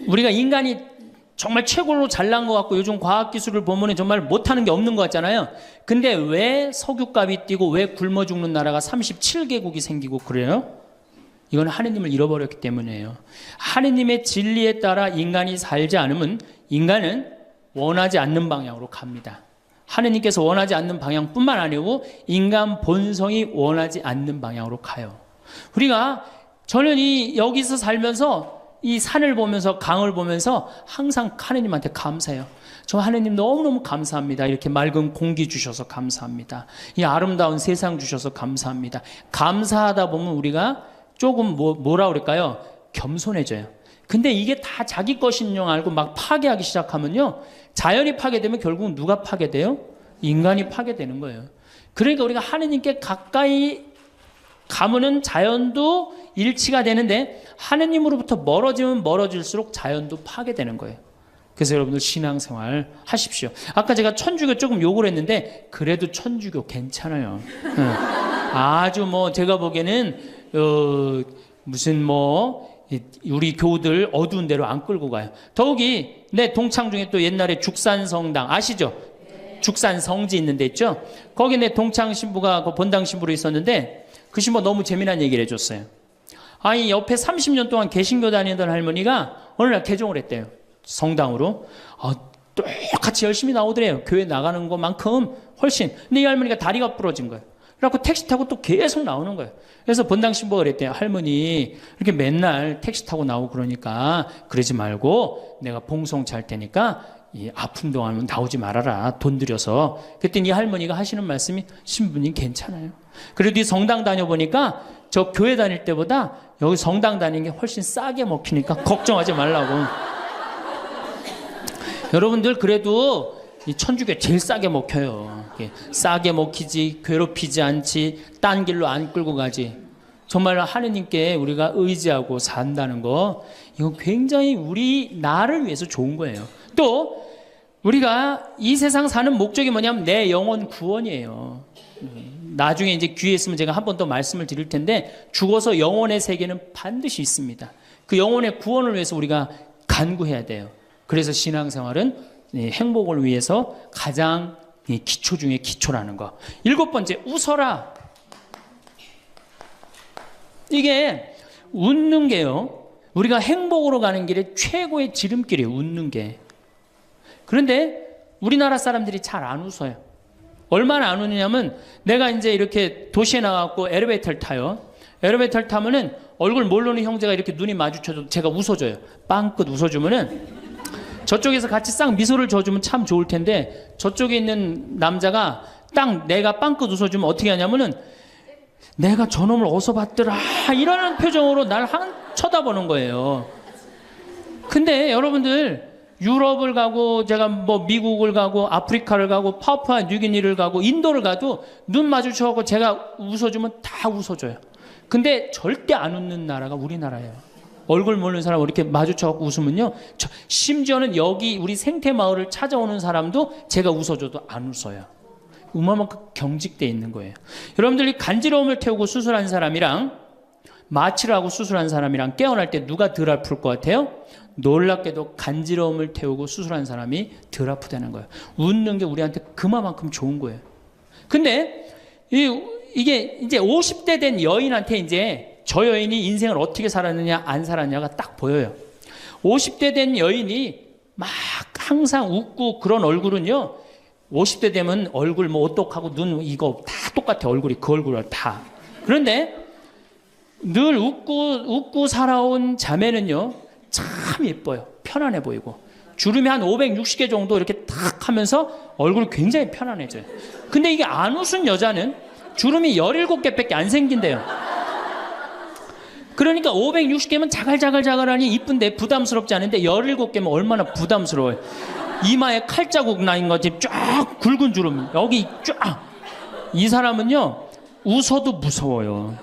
Speaker 1: 우리가 인간이 정말 최고로 잘난 것 같고 요즘 과학기술을 보면 정말 못하는 게 없는 것 같잖아요. 근데 왜 석유값이 뛰고 왜 굶어 죽는 나라가 37개국이 생기고 그래요? 이건 하느님을 잃어버렸기 때문이에요. 하느님의 진리에 따라 인간이 살지 않으면 인간은 원하지 않는 방향으로 갑니다. 하느님께서 원하지 않는 방향뿐만 아니고 인간 본성이 원하지 않는 방향으로 가요. 저는 여기서 살면서 이 산을 보면서 강을 보면서 항상 하느님한테 감사해요. 저 하느님 너무너무 감사합니다. 이렇게 맑은 공기 주셔서 감사합니다. 이 아름다운 세상 주셔서 감사합니다. 감사하다 보면 우리가 조금 뭐라 그럴까요? 겸손해져요. 근데 이게 다 자기 것인 줄 알고 막 파괴하기 시작하면요 자연이 파괴되면 결국 누가 파괴돼요? 인간이 파괴되는 거예요. 그러니까 우리가 하느님께 가까이 가면은 자연도 일치가 되는데 하느님으로부터 멀어지면 멀어질수록 자연도 파괴되는 거예요. 그래서 여러분들 신앙생활 하십시오. 아까 제가 천주교 조금 욕을 했는데 그래도 천주교 괜찮아요. 아주 제가 보기에는 무슨 우리 교우들 어두운 데로 안 끌고 가요. 더욱이 내 동창 중에 또 옛날에 죽산성당 아시죠? 죽산 성지 있는 데 있죠? 거기 내 동창 신부가 그 본당 신부로 있었는데 그 신부가 너무 재미난 얘기를 해줬어요. 아니 옆에 30년 동안 개신교 다니던 할머니가 어느 날 개종을 했대요. 성당으로. 똑같이 열심히 나오더래요. 교회 나가는 것만큼 훨씬. 근데 이 할머니가 다리가 부러진 거예요. 그래갖고 택시 타고 또 계속 나오는 거예요. 그래서 본당 신부가 그랬대요. 할머니 이렇게 맨날 택시 타고 나오고 그러니까 그러지 말고 내가 봉송 잘 테니까 이 아픈 동안은 나오지 말아라. 돈 들여서. 그랬더니 이 할머니가 하시는 말씀이 신부님 괜찮아요. 그래도 이 성당 다녀보니까 저 교회 다닐 때보다 여기 성당 다니는 게 훨씬 싸게 먹히니까 걱정하지 말라고. 여러분들 그래도 이 천주교 제일 싸게 먹혀요. 싸게 먹히지 괴롭히지 않지 딴 길로 안 끌고 가지. 정말 하느님께 우리가 의지하고 산다는 거 이건 굉장히 우리 나를 위해서 좋은 거예요. 또 우리가 이 세상 사는 목적이 뭐냐면 내 영혼 구원이에요. 나중에 이제 기회 있으면 제가 한 번 더 말씀을 드릴 텐데 죽어서 영혼의 세계는 반드시 있습니다. 그 영혼의 구원을 위해서 우리가 간구해야 돼요. 그래서 신앙생활은 행복을 위해서 가장 기초 중에 기초라는 거. 7번째, 웃어라. 이게 웃는 게요. 우리가 행복으로 가는 길에 최고의 지름길이에요. 웃는 게. 그런데 우리나라 사람들이 잘 안 웃어요. 얼마나 안 웃느냐면 내가 이제 이렇게 도시에 나가고 엘리베이터를 타요. 엘리베이터를 타면은 얼굴 모르는 형제가 이렇게 눈이 마주쳐도 제가 웃어줘요. 빵긋 웃어주면은 저쪽에서 같이 싹 미소를 줘주면 참 좋을 텐데 저쪽에 있는 남자가 딱 내가 빵긋 웃어주면 어떻게 하냐면은 내가 저놈을 어디서 봤더라 이러는 표정으로 날 쳐다보는 거예요. 근데 여러분들 유럽을 가고 제가 미국을 가고 아프리카를 가고 파푸아 뉴기니를 가고 인도를 가도 눈 마주쳐서 제가 웃어주면 다 웃어줘요. 근데 절대 안 웃는 나라가 우리나라예요. 얼굴 모르는 사람 이렇게 마주쳐서 웃으면요. 심지어는 여기 우리 생태마을을 찾아오는 사람도 제가 웃어줘도 안 웃어요. 그만큼 경직되어 있는 거예요. 여러분들이 간지러움을 태우고 수술한 사람이랑 마취를 하고 수술한 사람이랑 깨어날 때 누가 덜 아플 것 같아요? 놀랍게도 간지러움을 태우고 수술한 사람이 덜 아프다는 거예요. 웃는 게 우리한테 그만큼 좋은 거예요. 근데 이게 이제 50대 된 여인한테 이제 저 여인이 인생을 어떻게 살았느냐 안 살았냐가 딱 보여요. 50대 된 여인이 막 항상 웃고 그런 얼굴은요. 50대 되면 얼굴 오똑하고 눈 이거 다 똑같아. 얼굴이 그 얼굴을 다. 그런데 늘 웃고 살아온 자매는요. 참 예뻐요. 편안해 보이고. 주름이 한 560개 정도 이렇게 탁 하면서 얼굴이 굉장히 편안해져요. 근데 이게 안 웃은 여자는 주름이 17개밖에 안 생긴대요. 그러니까 560개면 자갈자갈자갈하니 이쁜데 부담스럽지 않은데 17개면 얼마나 부담스러워요. 이마에 칼자국 나인 거지 쫙 굵은 주름 여기 쫙. 이 사람은요 웃어도 무서워요.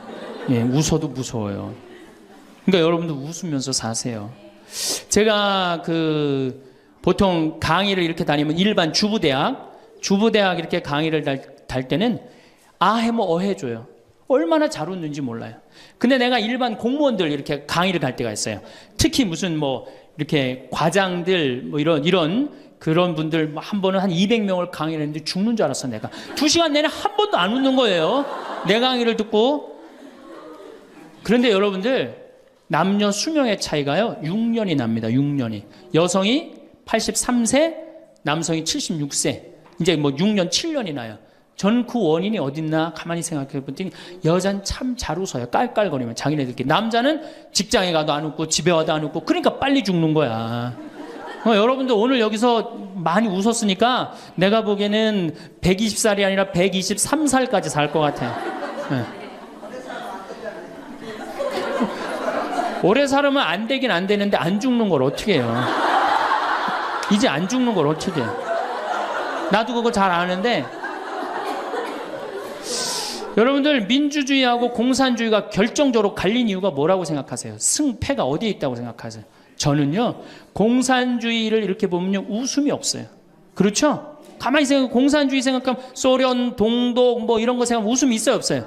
Speaker 1: 예, 웃어도 무서워요. 그러니까 여러분도 웃으면서 사세요. 제가 보통 강의를 이렇게 다니면 일반 주부대학 이렇게 강의를 달 때는 아해모 어해줘요. 얼마나 잘 웃는지 몰라요. 근데 내가 일반 공무원들 이렇게 강의를 갈 때가 있어요. 특히 무슨 이렇게 과장들 이런 그런 분들 한 번은 한 200명을 강의를 했는데 죽는 줄 알았어 내가. 2시간 내내 한 번도 안 웃는 거예요. 내 강의를 듣고. 그런데 여러분들 남녀 수명의 차이가요 6년이 납니다. 6년이. 여성이 83세, 남성이 76세. 이제 6년, 7년이 나요. 전 그 원인이 어딨나 가만히 생각해 봤더니 여자는 참 잘 웃어요. 깔깔거리면 자기네들끼리. 남자는 직장에 가도 안 웃고 집에 와도 안 웃고 그러니까 빨리 죽는 거야. 여러분들 오늘 여기서 많이 웃었으니까 내가 보기에는 120살이 아니라 123살까지 살 것 같아요. 네. 오래 살으면 안 되긴 안 되는데 안 죽는 걸 어떻게 해요? 이제 안 죽는 걸 어떻게 해요? 나도 그거 잘 아는데 여러분들 민주주의하고 공산주의가 결정적으로 갈린 이유가 뭐라고 생각하세요? 승패가 어디에 있다고 생각하세요? 저는요 공산주의를 이렇게 보면요 웃음이 없어요. 그렇죠? 가만히 생각하면 공산주의 생각하면 소련, 동독 이런 거 생각하면 웃음이 있어요 없어요?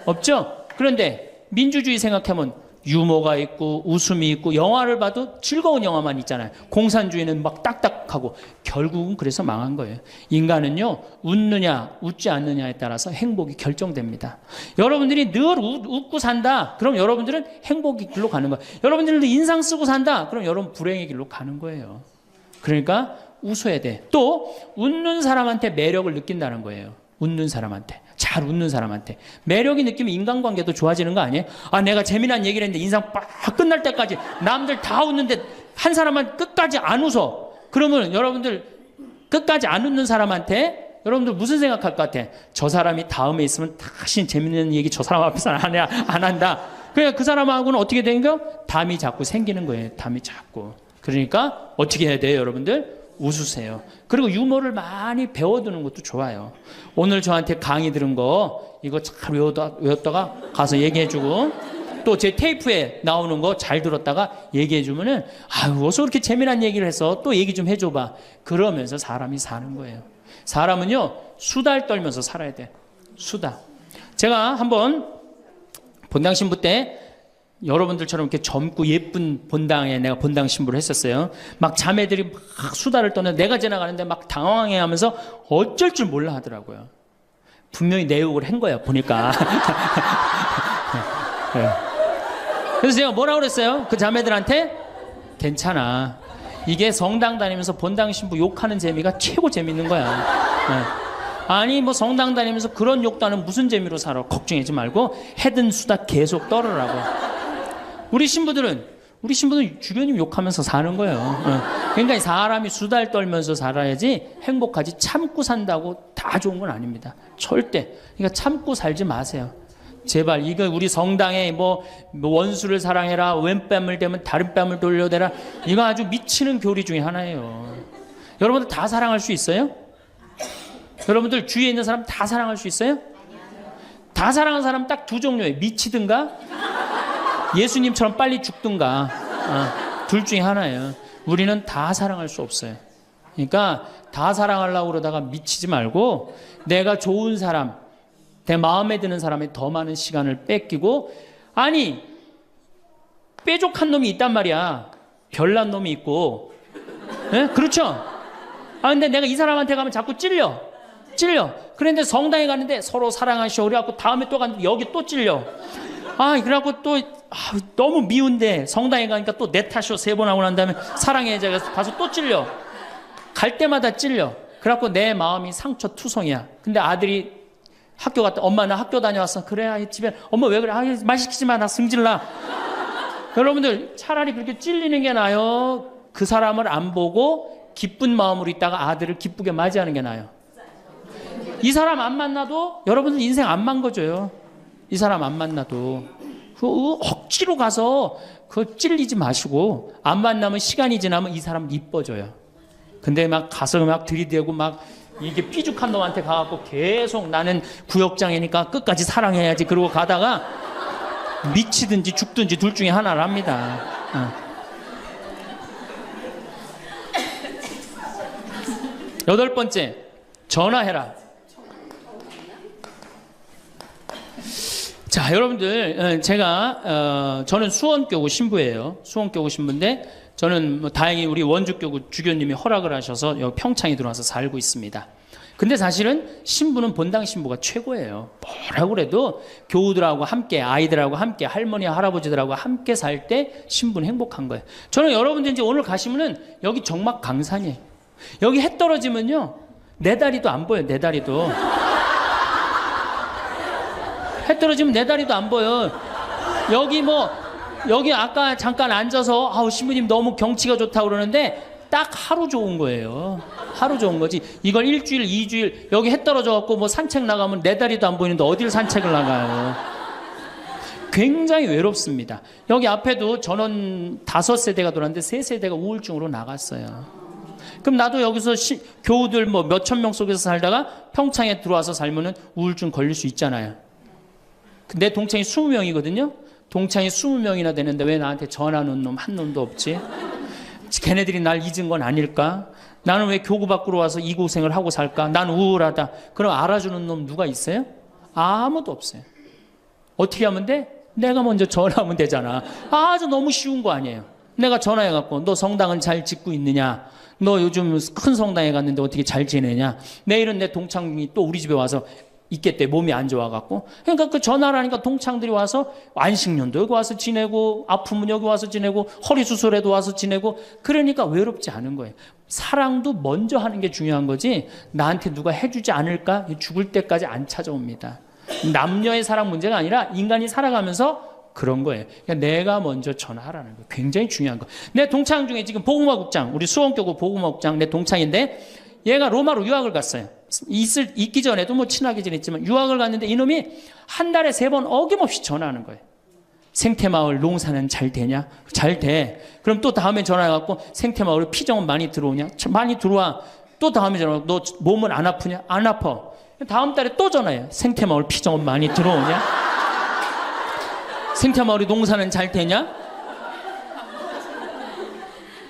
Speaker 1: 없죠? 그런데 민주주의 생각하면 유머가 있고 웃음이 있고 영화를 봐도 즐거운 영화만 있잖아요. 공산주의는 막 딱딱하고 결국은 그래서 망한 거예요. 인간은요, 웃느냐 웃지 않느냐에 따라서 행복이 결정됩니다. 여러분들이 늘 웃고 산다, 그럼 여러분들은 행복의 길로 가는 거예요. 여러분들도 인상 쓰고 산다, 그럼 여러분 불행의 길로 가는 거예요. 그러니까 웃어야 돼. 또 웃는 사람한테 매력을 느낀다는 거예요. 웃는 사람한테, 잘 웃는 사람한테 매력이 느끼면 인간관계도 좋아지는 거 아니에요? 아, 내가 재미난 얘기를 했는데 인상 빡 끝날 때까지 남들 다 웃는데 한 사람만 끝까지 안 웃어. 그러면 여러분들 끝까지 안 웃는 사람한테 여러분들 무슨 생각할 것 같아? 저 사람이 다음에 있으면 다시 재밌는 얘기 저 사람 앞에서 안 한다. 그러니까 그 사람하고는 어떻게 되는가? 담이 자꾸 생기는 거예요. 담이 자꾸. 그러니까 어떻게 해야 돼요, 여러분들? 웃으세요. 그리고 유머를 많이 배워두는 것도 좋아요. 오늘 저한테 강의 들은 거 이거 잘 외웠다가 가서 얘기해주고, 또 제 테이프에 나오는 거 잘 들었다가 얘기해주면은, 아유, 어서 그렇게 재미난 얘기를 해서 또 얘기 좀 해줘봐. 그러면서 사람이 사는 거예요. 사람은요, 수다를 떨면서 살아야 돼. 수다. 제가 한번 본당 신부 때 여러분들처럼 이렇게 젊고 예쁜 본당에 내가 본당 신부를 했었어요. 막 자매들이 막 수다를 떠는, 내가 지나가는데 막 당황해 하면서 어쩔 줄 몰라 하더라고요. 분명히 내 욕을 한 거야, 보니까. 네. 그래서 제가 뭐라고 그랬어요? 그 자매들한테? 괜찮아. 이게 성당 다니면서 본당 신부 욕하는 재미가 최고 재밌는 거야. 네. 아니, 뭐 성당 다니면서 그런 욕도 하는 무슨 재미로 살아. 걱정하지 말고 해든 수다 계속 떨으라고. 우리 신부들은 주변님 욕하면서 사는 거예요. 그러니까 사람이 수다를 떨면서 살아야지 행복하지, 참고 산다고 다 좋은 건 아닙니다. 절대. 그러니까 참고 살지 마세요. 제발. 이거 우리 성당에 뭐 원수를 사랑해라, 왼뺨을 대면 다른 뺨을 돌려대라, 이거 아주 미치는 교리 중에 하나예요. 여러분들 다 사랑할 수 있어요? 여러분들 주위에 있는 사람 다 사랑할 수 있어요? 다 사랑하는 사람 딱 두 종류예요. 미치든가 예수님처럼 빨리 죽든가. 둘 중에 하나예요. 우리는 다 사랑할 수 없어요. 그러니까 다 사랑하려고 그러다가 미치지 말고, 내가 좋은 사람, 내 마음에 드는 사람에 더 많은 시간을 뺏기고, 아니 뾰족한 놈이 있단 말이야. 별난 놈이 있고. 네? 그렇죠? 아, 근데 내가 이 사람한테 가면 자꾸 찔려. 그런데 성당에 가는데 서로 사랑하시오 그래갖고 다음에 또 갔는데 여기 또 찔려. 아, 그래갖고 또 너무 미운데 성당에 가니까 또 내 탓이오 3번 하고 난 다음에 사랑해 제가 가서 또 찔려. 갈 때마다 찔려. 그래갖고 내 마음이 상처투성이야. 근데 아들이 학교 갔다, 엄마 나 학교 다녀왔어. 그래, 집에 엄마 왜 그래? 아, 말 시키지 마, 나 승질나. 여러분들 차라리 그렇게 찔리는 게 나아요. 그 사람을 안 보고 기쁜 마음으로 있다가 아들을 기쁘게 맞이하는 게 나아요. 이 사람 안 만나도 여러분들 인생 안 망가져요. 이 사람 안 만나도 억지로 가서 그 찔리지 마시고, 안 만나면 시간이 지나면 이 사람 이뻐져요. 근데 막 가서 막 들이대고 막 이게 삐죽한 놈한테 가갖고 계속 나는 구역장이니까 끝까지 사랑해야지 그러고 가다가 미치든지 죽든지 둘 중에 하나를 합니다. 8번째, 전화해라. 자, 여러분들, 제가 저는 수원교구 신부예요. 수원교구 신부인데, 저는 뭐 다행히 우리 원주교구 주교님이 허락을 하셔서 여기 평창에 들어와서 살고 있습니다. 근데 사실은 신부는 본당 신부가 최고예요. 뭐라고 그래도 교우들하고 함께, 아이들하고 함께, 할머니 할아버지들하고 함께 살 때 신부는 행복한 거예요. 저는 여러분들 이제 오늘 가시면은 여기 정막 강산이에요. 여기 해 떨어지면요 내 다리도 안 보여. 내 다리도 해 떨어지면 내 다리도 안 보여. 여기 아까 잠깐 앉아서 아우 신부님 너무 경치가 좋다고 그러는데 딱 하루 좋은 거예요. 하루 좋은 거지. 이걸 일주일, 2주일 여기 해 떨어져 갖고 뭐 산책 나가면 내 다리도 안 보이는데 어딜 산책을 나가요. 굉장히 외롭습니다. 여기 앞에도 전원 5세대가 돌았는데 3세대가 우울증으로 나갔어요. 그럼 나도 여기서 교우들 뭐 몇천 명 속에서 살다가 평창에 들어와서 살면은 우울증 걸릴 수 있잖아요. 내 동창이 20명이거든요. 동창이 20명이나 되는데 왜 나한테 전화하는 놈 한 놈도 없지? 걔네들이 날 잊은 건 아닐까? 나는 왜 교구 밖으로 와서 이 고생을 하고 살까? 난 우울하다. 그럼 알아주는 놈 누가 있어요? 아무도 없어요. 어떻게 하면 돼? 내가 먼저 전화하면 되잖아. 아주 너무 쉬운 거 아니에요. 내가 전화해갖고 너 성당은 잘 짓고 있느냐? 너 요즘 큰 성당에 갔는데 어떻게 잘 지내냐? 내일은 내 동창이 또 우리 집에 와서 있겠대. 몸이 안 좋아갖고. 그러니까 그 전화를 하니까 동창들이 와서 안식년도 여기 와서 지내고 아프면 여기 와서 지내고 허리 수술에도 와서 지내고 그러니까 외롭지 않은 거예요. 사랑도 먼저 하는 게 중요한 거지 나한테 누가 해주지 않을까? 죽을 때까지 안 찾아옵니다. 남녀의 사랑 문제가 아니라 인간이 살아가면서 그런 거예요. 그러니까 내가 먼저 전화하라는 거예요. 굉장히 중요한 거. 내 동창 중에 지금 복음화국장, 우리 수원교구 복음화국장 내 동창인데 얘가 로마로 유학을 갔어요. 있기 전에도 뭐 친하게 지냈지만 유학을 갔는데 이놈이 한 달에 3번 어김없이 전화하는 거예요. 생태마을 농사는 잘 되냐? 잘 돼. 그럼 또 다음에 전화해갖고 생태마을에 피정은 많이 들어오냐? 많이 들어와. 또 다음에 전화해갖고 너 몸은 안 아프냐? 안 아파. 다음 달에 또 전화해요. 생태마을 피정은 많이 들어오냐? 생태마을에 농사는 잘 되냐?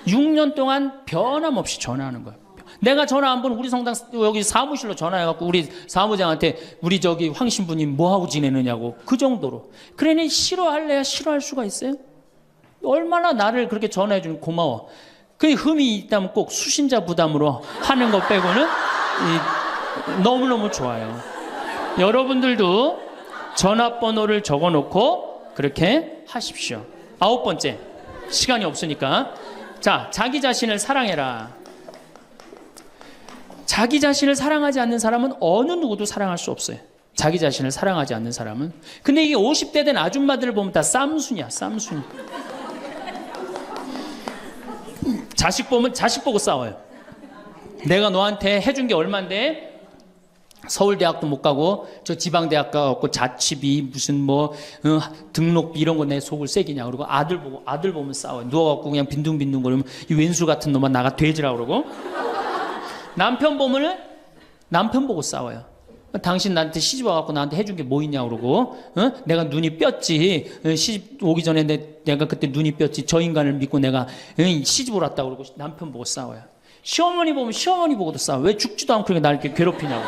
Speaker 1: 6년 동안 변함없이 전화하는 거예요. 내가 전화 한 번 우리 성당 여기 사무실로 전화해갖고 우리 사무장한테 우리 저기 황신부님 뭐하고 지내느냐고 그 정도로. 그러니 싫어할래야 싫어할 수가 있어요? 얼마나 나를 그렇게 전화해주면 고마워. 그 흠이 있다면 꼭 수신자 부담으로 하는 것 빼고는 너무너무 좋아요. 여러분들도 전화번호를 적어놓고 그렇게 하십시오. 9번째, 시간이 없으니까. 자, 자기 자신을 사랑해라. 자기 자신을 사랑하지 않는 사람은 어느 누구도 사랑할 수 없어요. 자기 자신을 사랑하지 않는 사람은. 근데 이게 50대 된 아줌마들을 보면 다 쌈순이야, 쌈순이. 자식 보면 자식 보고 싸워요. 내가 너한테 해준 게 얼만데 서울대학도 못 가고 저 지방대학 가고 자취비 무슨 뭐 등록비 이런 거 내 속을 새기냐 그러고 아들 보면 싸워요. 누워갖고 그냥 빈둥빈둥 거리면 이 왼수 같은 놈아 나가 돼지라 그러고 남편 보면은 남편 보고 싸워요. 당신 나한테 시집 와갖고 나한테 해준 게 뭐 있냐 그러고 내가 눈이 뼈지 시집 오기 전에 내가 그때 눈이 뼈지 저 인간을 믿고 내가 시집을 왔다 그러고 남편 보고 싸워요. 시어머니 보면 시어머니 보고도 싸워. 왜 죽지도 않고 그렇게 나를 이렇게 괴롭히냐고.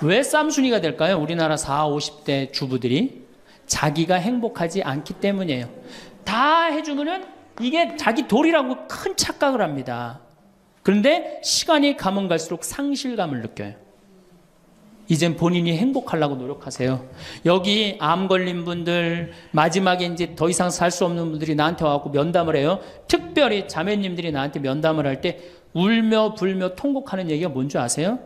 Speaker 1: 왜 쌈순이가 될까요? 우리나라 40, 50대 주부들이 자기가 행복하지 않기 때문이에요. 다 해주면은 이게 자기 도리라고 큰 착각을 합니다. 그런데 시간이 가면 갈수록 상실감을 느껴요. 이젠 본인이 행복하려고 노력하세요. 여기 암 걸린 분들, 마지막에 이제 더 이상 살 수 없는 분들이 나한테 와갖고 면담을 해요. 특별히 자매님들이 나한테 면담을 할 때 울며 불며 통곡하는 얘기가 뭔지 아세요?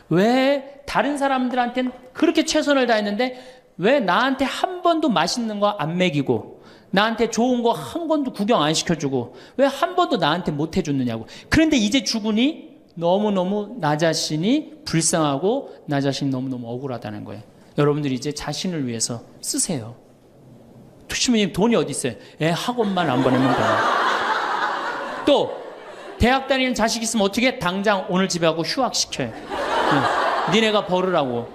Speaker 1: 왜 다른 사람들한테는 그렇게 최선을 다했는데 왜 나한테 한 번도 맛있는 거 안 먹이고 나한테 좋은 거 한 번도 구경 안 시켜주고 왜 한 번도 나한테 못 해줬느냐고. 그런데 이제 죽으니 너무너무 나 자신이 불쌍하고 나 자신이 너무너무 억울하다는 거예요. 여러분들이 이제 자신을 위해서 쓰세요. 시부님 돈이 어디 있어요? 애 학원만 안 보내면 돼요. 또 대학 다니는 자식 있으면 어떻게 당장 오늘 집에 가고 휴학시켜요. 니네가 벌으라고.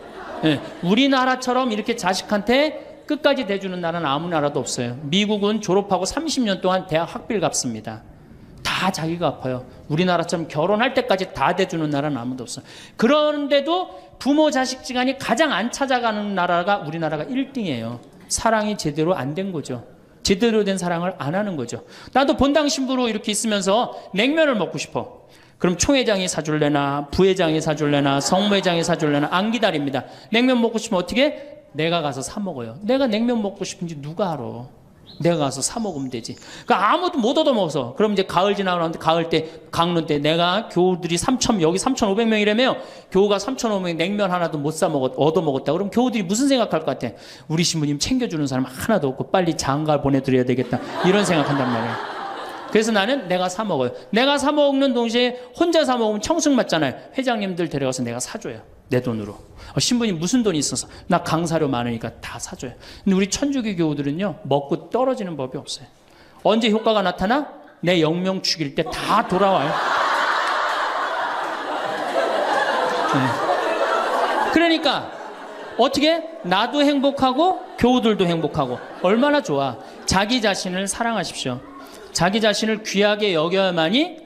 Speaker 1: 우리나라처럼 이렇게 자식한테 끝까지 대주는 나라는 아무 나라도 없어요. 미국은 졸업하고 30년 동안 대학 학비를 갚습니다. 다 자기가 갚아요. 우리나라처럼 결혼할 때까지 다 대주는 나라는 아무도 없어요. 그런데도 부모 자식 지간이 가장 안 찾아가는 나라가 우리나라가 1등이에요. 사랑이 제대로 안 된 거죠. 제대로 된 사랑을 안 하는 거죠. 나도 본당 신부로 이렇게 있으면서 냉면을 먹고 싶어. 그럼 총회장이 사줄래나 부회장이 사줄래나 성모회장이 사줄래나 안 기다립니다. 냉면 먹고 싶으면 어떻게? 내가 가서 사 먹어요. 내가 냉면 먹고 싶은지 누가 알아? 내가 가서 사 먹으면 되지. 그러니까 아무도 못 얻어먹어서. 그럼 이제 가을 지나고 나는데 가을 때 강론 때 내가 교우들이 3,000 여기 3,500명이라며 교우가 3,500명 냉면 하나도 못 사 얻어먹었다. 그럼 교우들이 무슨 생각할 것 같아? 우리 신부님 챙겨주는 사람 하나도 없고 빨리 장가 보내드려야 되겠다. 이런 생각한단 말이에요. 그래서 나는 내가 사 먹어요. 내가 사 먹는 동시에 혼자 사 먹으면 청승 맞잖아요. 회장님들 데려가서 내가 사줘요. 내 돈으로. 신부님 무슨 돈이 있어서? 나 강사료 많으니까 다 사줘요. 근데 우리 천주교 교우들은요 먹고 떨어지는 법이 없어요. 언제 효과가 나타나? 내 영명 죽일 때 다 돌아와요. 그러니까 어떻게? 나도 행복하고 교우들도 행복하고 얼마나 좋아. 자기 자신을 사랑하십시오. 자기 자신을 귀하게 여겨야만이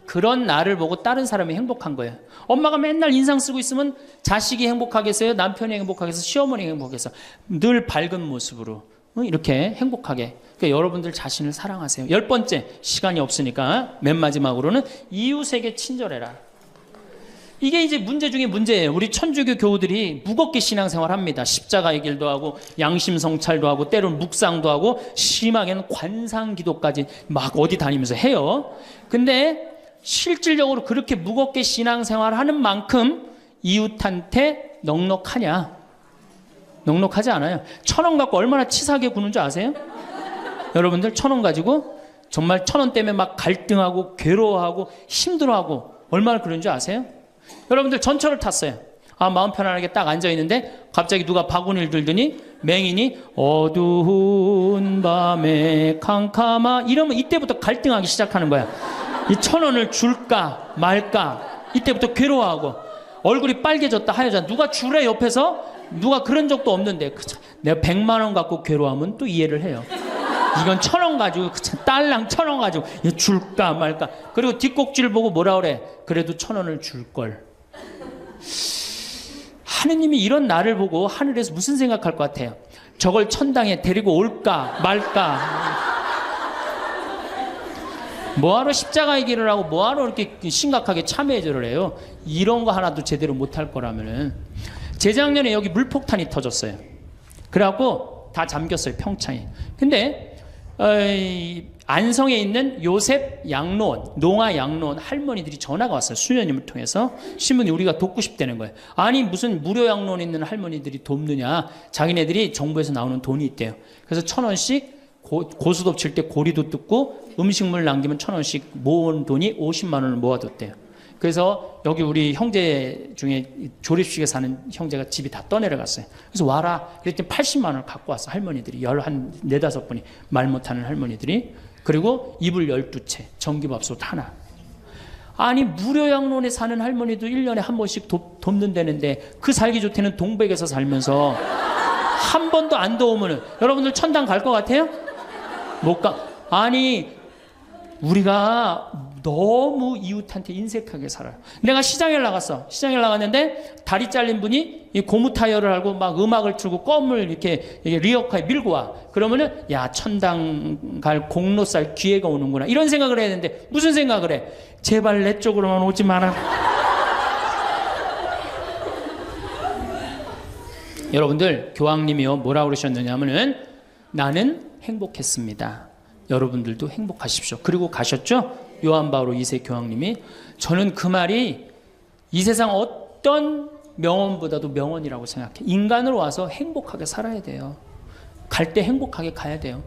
Speaker 1: 그런 나를 보고 다른 사람이 행복한 거예요. 엄마가 맨날 인상 쓰고 있으면 자식이 행복하겠어요? 남편이 행복하겠어요? 시어머니가 행복하겠어요? 늘 밝은 모습으로 이렇게 행복하게. 그러니까 여러분들 자신을 사랑하세요. 10번째, 시간이 없으니까 맨 마지막으로는 이웃에게 친절해라. 이게 이제 문제 중에 문제예요. 우리 천주교 교우들이 무겁게 신앙생활합니다. 십자가의 길도 하고 양심 성찰도 하고 때로는 묵상도 하고 심하게는 관상기도까지 막 어디 다니면서 해요. 근데 실질적으로 그렇게 무겁게 신앙생활하는 만큼 이웃한테 넉넉하냐? 넉넉하지 않아요. 1,000원 갖고 얼마나 치사하게 구는 줄 아세요? 여러분들 1,000원 가지고 정말 1,000원 때문에 막 갈등하고 괴로워하고 힘들어하고 얼마나 그런 줄 아세요? 여러분들 전철을 탔어요. 마음 편안하게 딱 앉아있는데 갑자기 누가 바구니를 들더니 맹인이 어두운 밤에 캄캄하 이러면 이때부터 갈등하기 시작하는 거야. 이 1,000원을 줄까 말까 이때부터 괴로워하고 얼굴이 빨개졌다 하여졌다. 누가 주래 옆에서? 누가 그런 적도 없는데 내가 100만 원 갖고 괴로워하면 또 이해를 해요. 이건 1,000원 가지고 딸랑 1,000원 가지고 줄까 말까. 그리고 뒷꼭지를 보고 뭐라 그래? 그래도 1,000원을 줄걸. 하느님이 이런 나를 보고 하늘에서 무슨 생각할 것 같아요? 저걸 천당에 데리고 올까 말까. 뭐하러 십자가의 길을 하고 뭐하러 이렇게 심각하게 참회절을 해요? 이런 거 하나도 제대로 못할 거라면은. 재작년에 여기 물폭탄이 터졌어요. 그래갖고 다 잠겼어요, 평창에. 근데 안성에 있는 요셉 양로원, 농아 양로원 할머니들이 전화가 왔어요. 수녀님을 통해서. 신부님 우리가 돕고 싶다는 거예요. 아니 무슨 무료 양로원 있는 할머니들이 돕느냐. 자기네들이 정부에서 나오는 돈이 있대요. 그래서 1,000원씩 고수톱 칠 때 고리도 뜯고 음식물 남기면 1,000원씩 모은 돈이 50만 원을 모아뒀대요. 그래서 여기 우리 형제 중에 조립식에 사는 형제가 집이 다 떠내려갔어요. 그래서 와라. 그랬더니 80만 원을 갖고 왔어. 할머니들이. 한 4, 5분이 말 못하는 할머니들이. 그리고 이불 12채, 전기밥솥 하나. 아니 무료 양로원에 사는 할머니도 1년에 한 번씩 돕는다는데 그 살기 좋대는 동백에서 살면서 한 번도 안 도우면은 여러분들 천당 갈 것 같아요? 못 가. 아니 우리가 너무 이웃한테 인색하게 살아요. 내가 시장에 나갔어. 시장에 나갔는데 다리 잘린 분이 이 고무 타이어를 하고 막 음악을 틀고 껌을 이렇게 리어카에 밀고 와. 그러면은 야 천당 갈 공로살 기회가 오는구나. 이런 생각을 해야 되는데 무슨 생각을 해? 제발 내 쪽으로만 오지 마라. 여러분들 교황님이요 뭐라고 그러셨느냐면은 나는 행복했습니다. 여러분들도 행복하십시오. 그리고 가셨죠? 요한 바오로 2세 교황님이. 저는 그 말이 이 세상 어떤 명언보다도 명언이라고 생각해. 인간으로 와서 행복하게 살아야 돼요. 갈 때 행복하게 가야 돼요.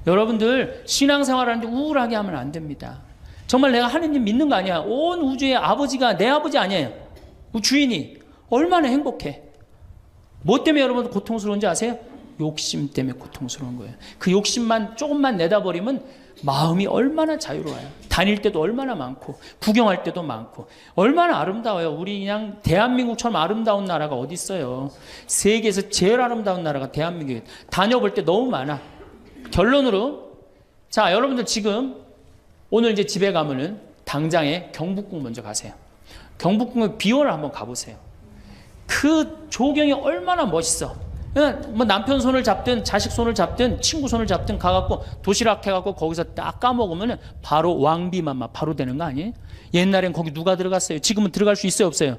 Speaker 1: 여러분들 신앙생활하는데 우울하게 하면 안 됩니다. 정말 내가 하느님 믿는 거 아니야. 온 우주의 아버지가 내 아버지 아니에요. 주인이 얼마나 행복해. 뭐 때문에 여러분 고통스러운지 아세요? 욕심 때문에 고통스러운 거예요. 그 욕심만 조금만 내다버리면 마음이 얼마나 자유로워요. 다닐 때도 얼마나 많고 구경할 때도 많고 얼마나 아름다워요. 우리 그냥 대한민국처럼 아름다운 나라가 어디 있어요. 세계에서 제일 아름다운 나라가 대한민국이에요. 다녀볼 때 너무 많아. 결론으로 자 여러분들 지금 오늘 이제 집에 가면은 당장에 경복궁 먼저 가세요. 경복궁의 비원을 한번 가보세요. 그 조경이 얼마나 멋있어. 뭐 남편 손을 잡든 자식 손을 잡든 친구 손을 잡든 가갖고 도시락 해갖고 거기서 딱 까먹으면 바로 왕비만 바로 되는 거 아니에요? 옛날엔 거기 누가 들어갔어요? 지금은 들어갈 수 있어요 없어요?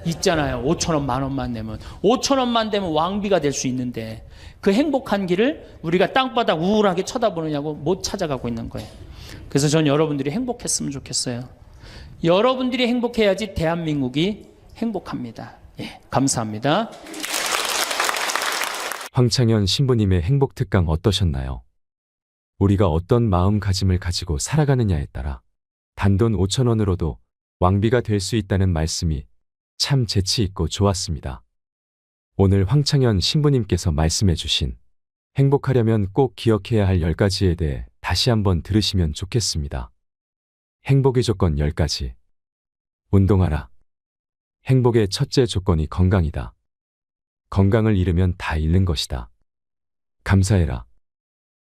Speaker 1: 있잖아요. 5,000원 10,000원만 내면 5,000원만 되면 왕비가 될 수 있는데 그 행복한 길을 우리가 땅바닥 우울하게 쳐다보느냐고 못 찾아가고 있는 거예요. 그래서 전 여러분들이 행복했으면 좋겠어요. 여러분들이 행복해야지 대한민국이 행복합니다. 예, 감사합니다.
Speaker 2: 황창현 신부님의 행복 특강 어떠셨나요? 우리가 어떤 마음가짐을 가지고 살아가느냐에 따라 단돈 5,000원으로도 왕비가 될 수 있다는 말씀이 참 재치 있고 좋았습니다. 오늘 황창현 신부님께서 말씀해 주신 행복하려면 꼭 기억해야 할 10가지에 대해 다시 한번 들으시면 좋겠습니다. 행복의 조건 10가지. 운동하라. 행복의 첫째 조건이 건강이다. 건강을 잃으면 다 잃는 것이다. 감사해라.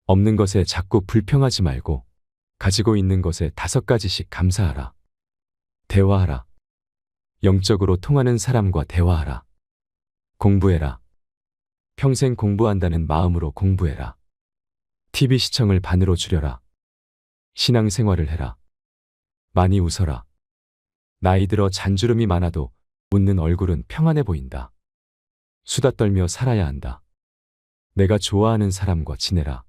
Speaker 2: 없는 것에 자꾸 불평하지 말고 가지고 있는 것에 5가지씩 감사하라. 대화하라. 영적으로 통하는 사람과 대화하라. 공부해라. 평생 공부한다는 마음으로 공부해라. TV 시청을 반으로 줄여라. 신앙생활을 해라. 많이 웃어라. 나이 들어 잔주름이 많아도 웃는 얼굴은 평안해 보인다. 수다 떨며 살아야 한다. 내가 좋아하는 사람과 지내라.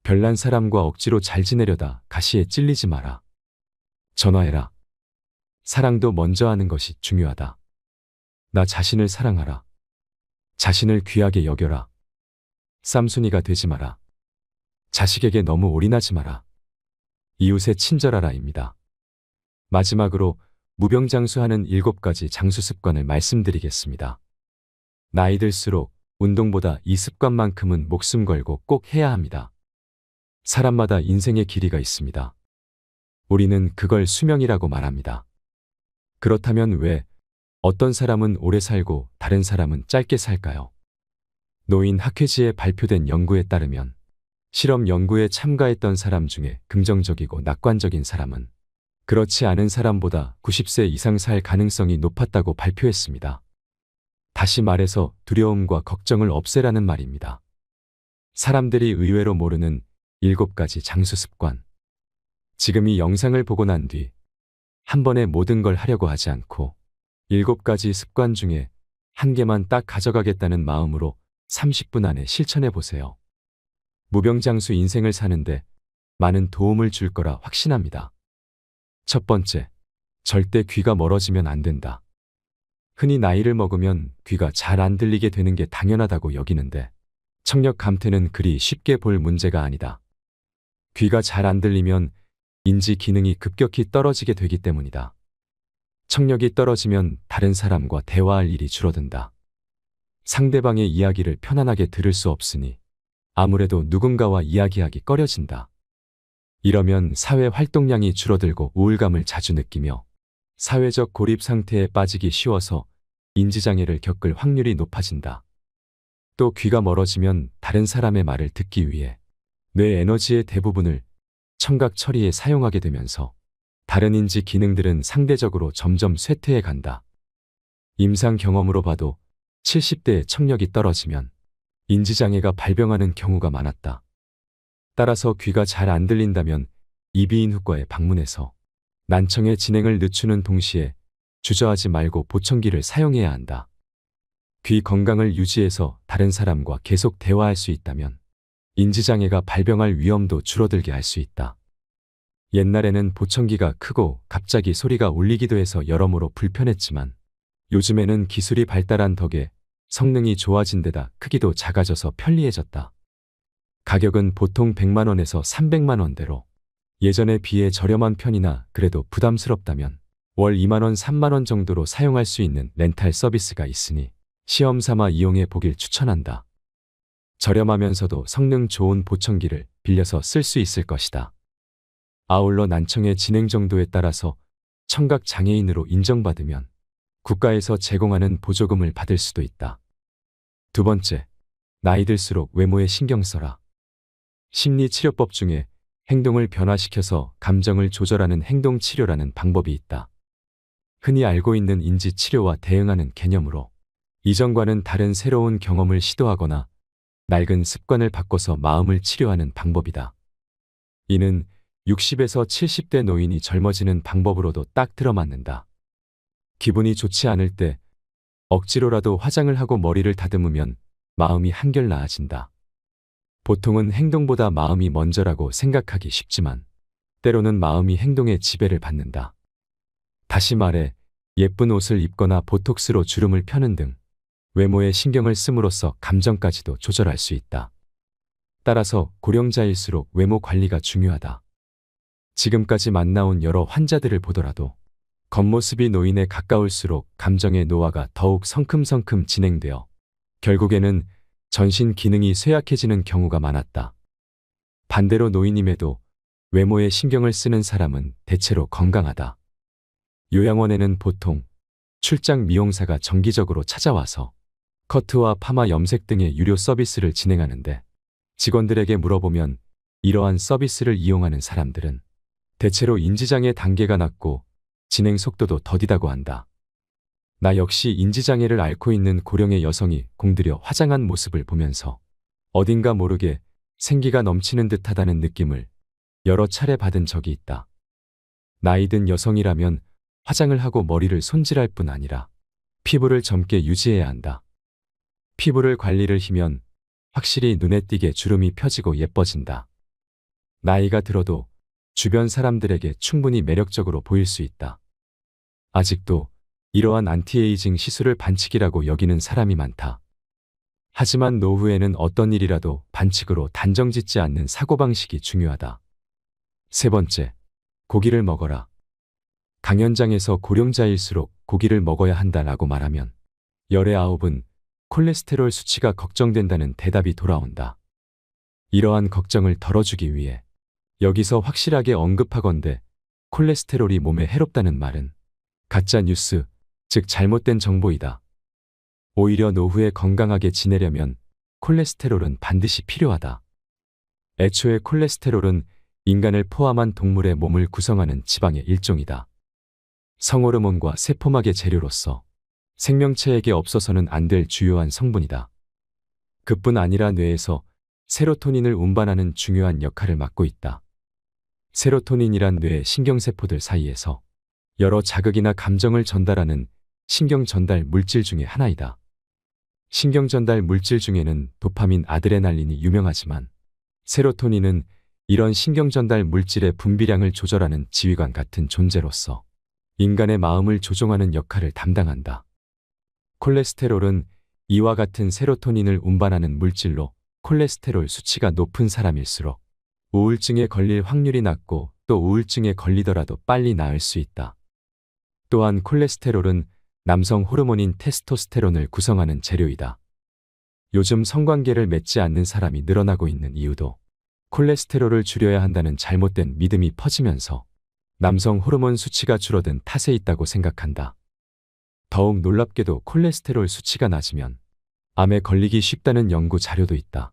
Speaker 2: 별난 사람과 억지로 잘 지내려다 가시에 찔리지 마라. 전화해라. 사랑도 먼저 하는 것이 중요하다. 나 자신을 사랑하라. 자신을 귀하게 여겨라. 쌈순이가 되지 마라. 자식에게 너무 올인하지 마라. 이웃에 친절하라입니다. 마지막으로 무병장수하는 7가지 장수 습관을 말씀드리겠습니다. 나이 들수록 운동보다 이 습관만큼은 목숨 걸고 꼭 해야 합니다. 사람마다 인생의 길이가 있습니다. 우리는 그걸 수명이라고 말합니다. 그렇다면 왜 어떤 사람은 오래 살고 다른 사람은 짧게 살까요? 노인 학회지에 발표된 연구에 따르면 실험 연구에 참가했던 사람 중에 긍정적이고 낙관적인 사람은 그렇지 않은 사람보다 90세 이상 살 가능성이 높았다고 발표했습니다. 다시 말해서 두려움과 걱정을 없애라는 말입니다. 사람들이 의외로 모르는 7가지 장수 습관. 지금 이 영상을 보고 난 뒤 한 번에 모든 걸 하려고 하지 않고 7가지 습관 중에 한 개만 딱 가져가겠다는 마음으로 30분 안에 실천해 보세요. 무병장수 인생을 사는데 많은 도움을 줄 거라 확신합니다. 첫 번째, 절대 귀가 멀어지면 안 된다. 흔히 나이를 먹으면 귀가 잘 안 들리게 되는 게 당연하다고 여기는데 청력 감퇴는 그리 쉽게 볼 문제가 아니다. 귀가 잘 안 들리면 인지 기능이 급격히 떨어지게 되기 때문이다. 청력이 떨어지면 다른 사람과 대화할 일이 줄어든다. 상대방의 이야기를 편안하게 들을 수 없으니 아무래도 누군가와 이야기하기 꺼려진다. 이러면 사회 활동량이 줄어들고 우울감을 자주 느끼며 사회적 고립 상태에 빠지기 쉬워서 인지장애를 겪을 확률이 높아진다. 또 귀가 멀어지면 다른 사람의 말을 듣기 위해 뇌 에너지의 대부분을 청각 처리에 사용하게 되면서 다른 인지 기능들은 상대적으로 점점 쇠퇴해 간다. 임상 경험으로 봐도 70대의 청력이 떨어지면 인지장애가 발병하는 경우가 많았다. 따라서 귀가 잘 안 들린다면 이비인후과에 방문해서 난청의 진행을 늦추는 동시에 주저하지 말고 보청기를 사용해야 한다. 귀 건강을 유지해서 다른 사람과 계속 대화할 수 있다면 인지장애가 발병할 위험도 줄어들게 할 수 있다. 옛날에는 보청기가 크고 갑자기 소리가 울리기도 해서 여러모로 불편했지만 요즘에는 기술이 발달한 덕에 성능이 좋아진 데다 크기도 작아져서 편리해졌다. 가격은 보통 100만 원에서 300만 원대로 예전에 비해 저렴한 편이나 그래도 부담스럽다면 월 2만 원, 3만 원 정도로 사용할 수 있는 렌탈 서비스가 있으니 시험 삼아 이용해 보길 추천한다. 저렴하면서도 성능 좋은 보청기를 빌려서 쓸 수 있을 것이다. 아울러 난청의 진행 정도에 따라서 청각 장애인으로 인정받으면 국가에서 제공하는 보조금을 받을 수도 있다. 두 번째, 나이 들수록 외모에 신경 써라. 심리치료법 중에 행동을 변화시켜서 감정을 조절하는 행동치료라는 방법이 있다. 흔히 알고 있는 인지치료와 대응하는 개념으로 이전과는 다른 새로운 경험을 시도하거나 낡은 습관을 바꿔서 마음을 치료하는 방법이다. 이는 60에서 70대 노인이 젊어지는 방법으로도 딱 들어맞는다. 기분이 좋지 않을 때 억지로라도 화장을 하고 머리를 다듬으면 마음이 한결 나아진다. 보통은 행동보다 마음이 먼저라고 생각하기 쉽지만 때로는 마음이 행동의 지배를 받는다. 다시 말해 예쁜 옷을 입거나 보톡스로 주름을 펴는 등 외모에 신경을 씀으로써 감정까지도 조절할 수 있다. 따라서 고령자일수록 외모 관리가 중요하다. 지금까지 만나온 여러 환자들을 보더라도 겉모습이 노인에 가까울수록 감정의 노화가 더욱 성큼성큼 진행되어 결국에는 전신 기능이 쇠약해지는 경우가 많았다. 반대로 노인임에도 외모에 신경을 쓰는 사람은 대체로 건강하다. 요양원에는 보통 출장 미용사가 정기적으로 찾아와서 커트와 파마 염색 등의 유료 서비스를 진행하는데 직원들에게 물어보면 이러한 서비스를 이용하는 사람들은 대체로 인지장애 단계가 낮고 진행 속도도 더디다고 한다. 나 역시 인지장애를 앓고 있는 고령의 여성이 공들여 화장한 모습을 보면서 어딘가 모르게 생기가 넘치는 듯하다는 느낌을 여러 차례 받은 적이 있다. 나이든 여성이라면 화장을 하고 머리를 손질할 뿐 아니라 피부를 젊게 유지해야 한다. 피부를 관리를 하면 확실히 눈에 띄게 주름이 펴지고 예뻐진다. 나이가 들어도 주변 사람들에게 충분히 매력적으로 보일 수 있다. 아직도 이러한 안티에이징 시술을 반칙이라고 여기는 사람이 많다. 하지만 노후에는 어떤 일이라도 반칙으로 단정짓지 않는 사고방식이 중요하다. 세 번째, 고기를 먹어라. 강연장에서 고령자일수록 고기를 먹어야 한다라고 말하면 열의 9은 콜레스테롤 수치가 걱정된다는 대답이 돌아온다. 이러한 걱정을 덜어주기 위해 여기서 확실하게 언급하건대 콜레스테롤이 몸에 해롭다는 말은 가짜 뉴스, 즉 잘못된 정보이다. 오히려 노후에 건강하게 지내려면 콜레스테롤은 반드시 필요하다. 애초에 콜레스테롤은 인간을 포함한 동물의 몸을 구성하는 지방의 일종이다. 성호르몬과 세포막의 재료로서 생명체에게 없어서는 안 될 주요한 성분이다. 그뿐 아니라 뇌에서 세로토닌을 운반하는 중요한 역할을 맡고 있다. 세로토닌이란 뇌의 신경세포들 사이에서 여러 자극이나 감정을 전달하는 신경 전달 물질 중의 하나이다. 신경 전달 물질 중에는 도파민, 아드레날린이 유명하지만 세로토닌은 이런 신경 전달 물질의 분비량을 조절하는 지휘관 같은 존재로서 인간의 마음을 조종하는 역할을 담당한다. 콜레스테롤은 이와 같은 세로토닌을 운반하는 물질로 콜레스테롤 수치가 높은 사람일수록 우울증에 걸릴 확률이 낮고 또 우울증에 걸리더라도 빨리 나을 수 있다. 또한 콜레스테롤은 남성 호르몬인 테스토스테론을 구성하는 재료이다. 요즘 성관계를 맺지 않는 사람이 늘어나고 있는 이유도 콜레스테롤을 줄여야 한다는 잘못된 믿음이 퍼지면서 남성 호르몬 수치가 줄어든 탓에 있다고 생각한다. 더욱 놀랍게도 콜레스테롤 수치가 낮으면 암에 걸리기 쉽다는 연구 자료도 있다.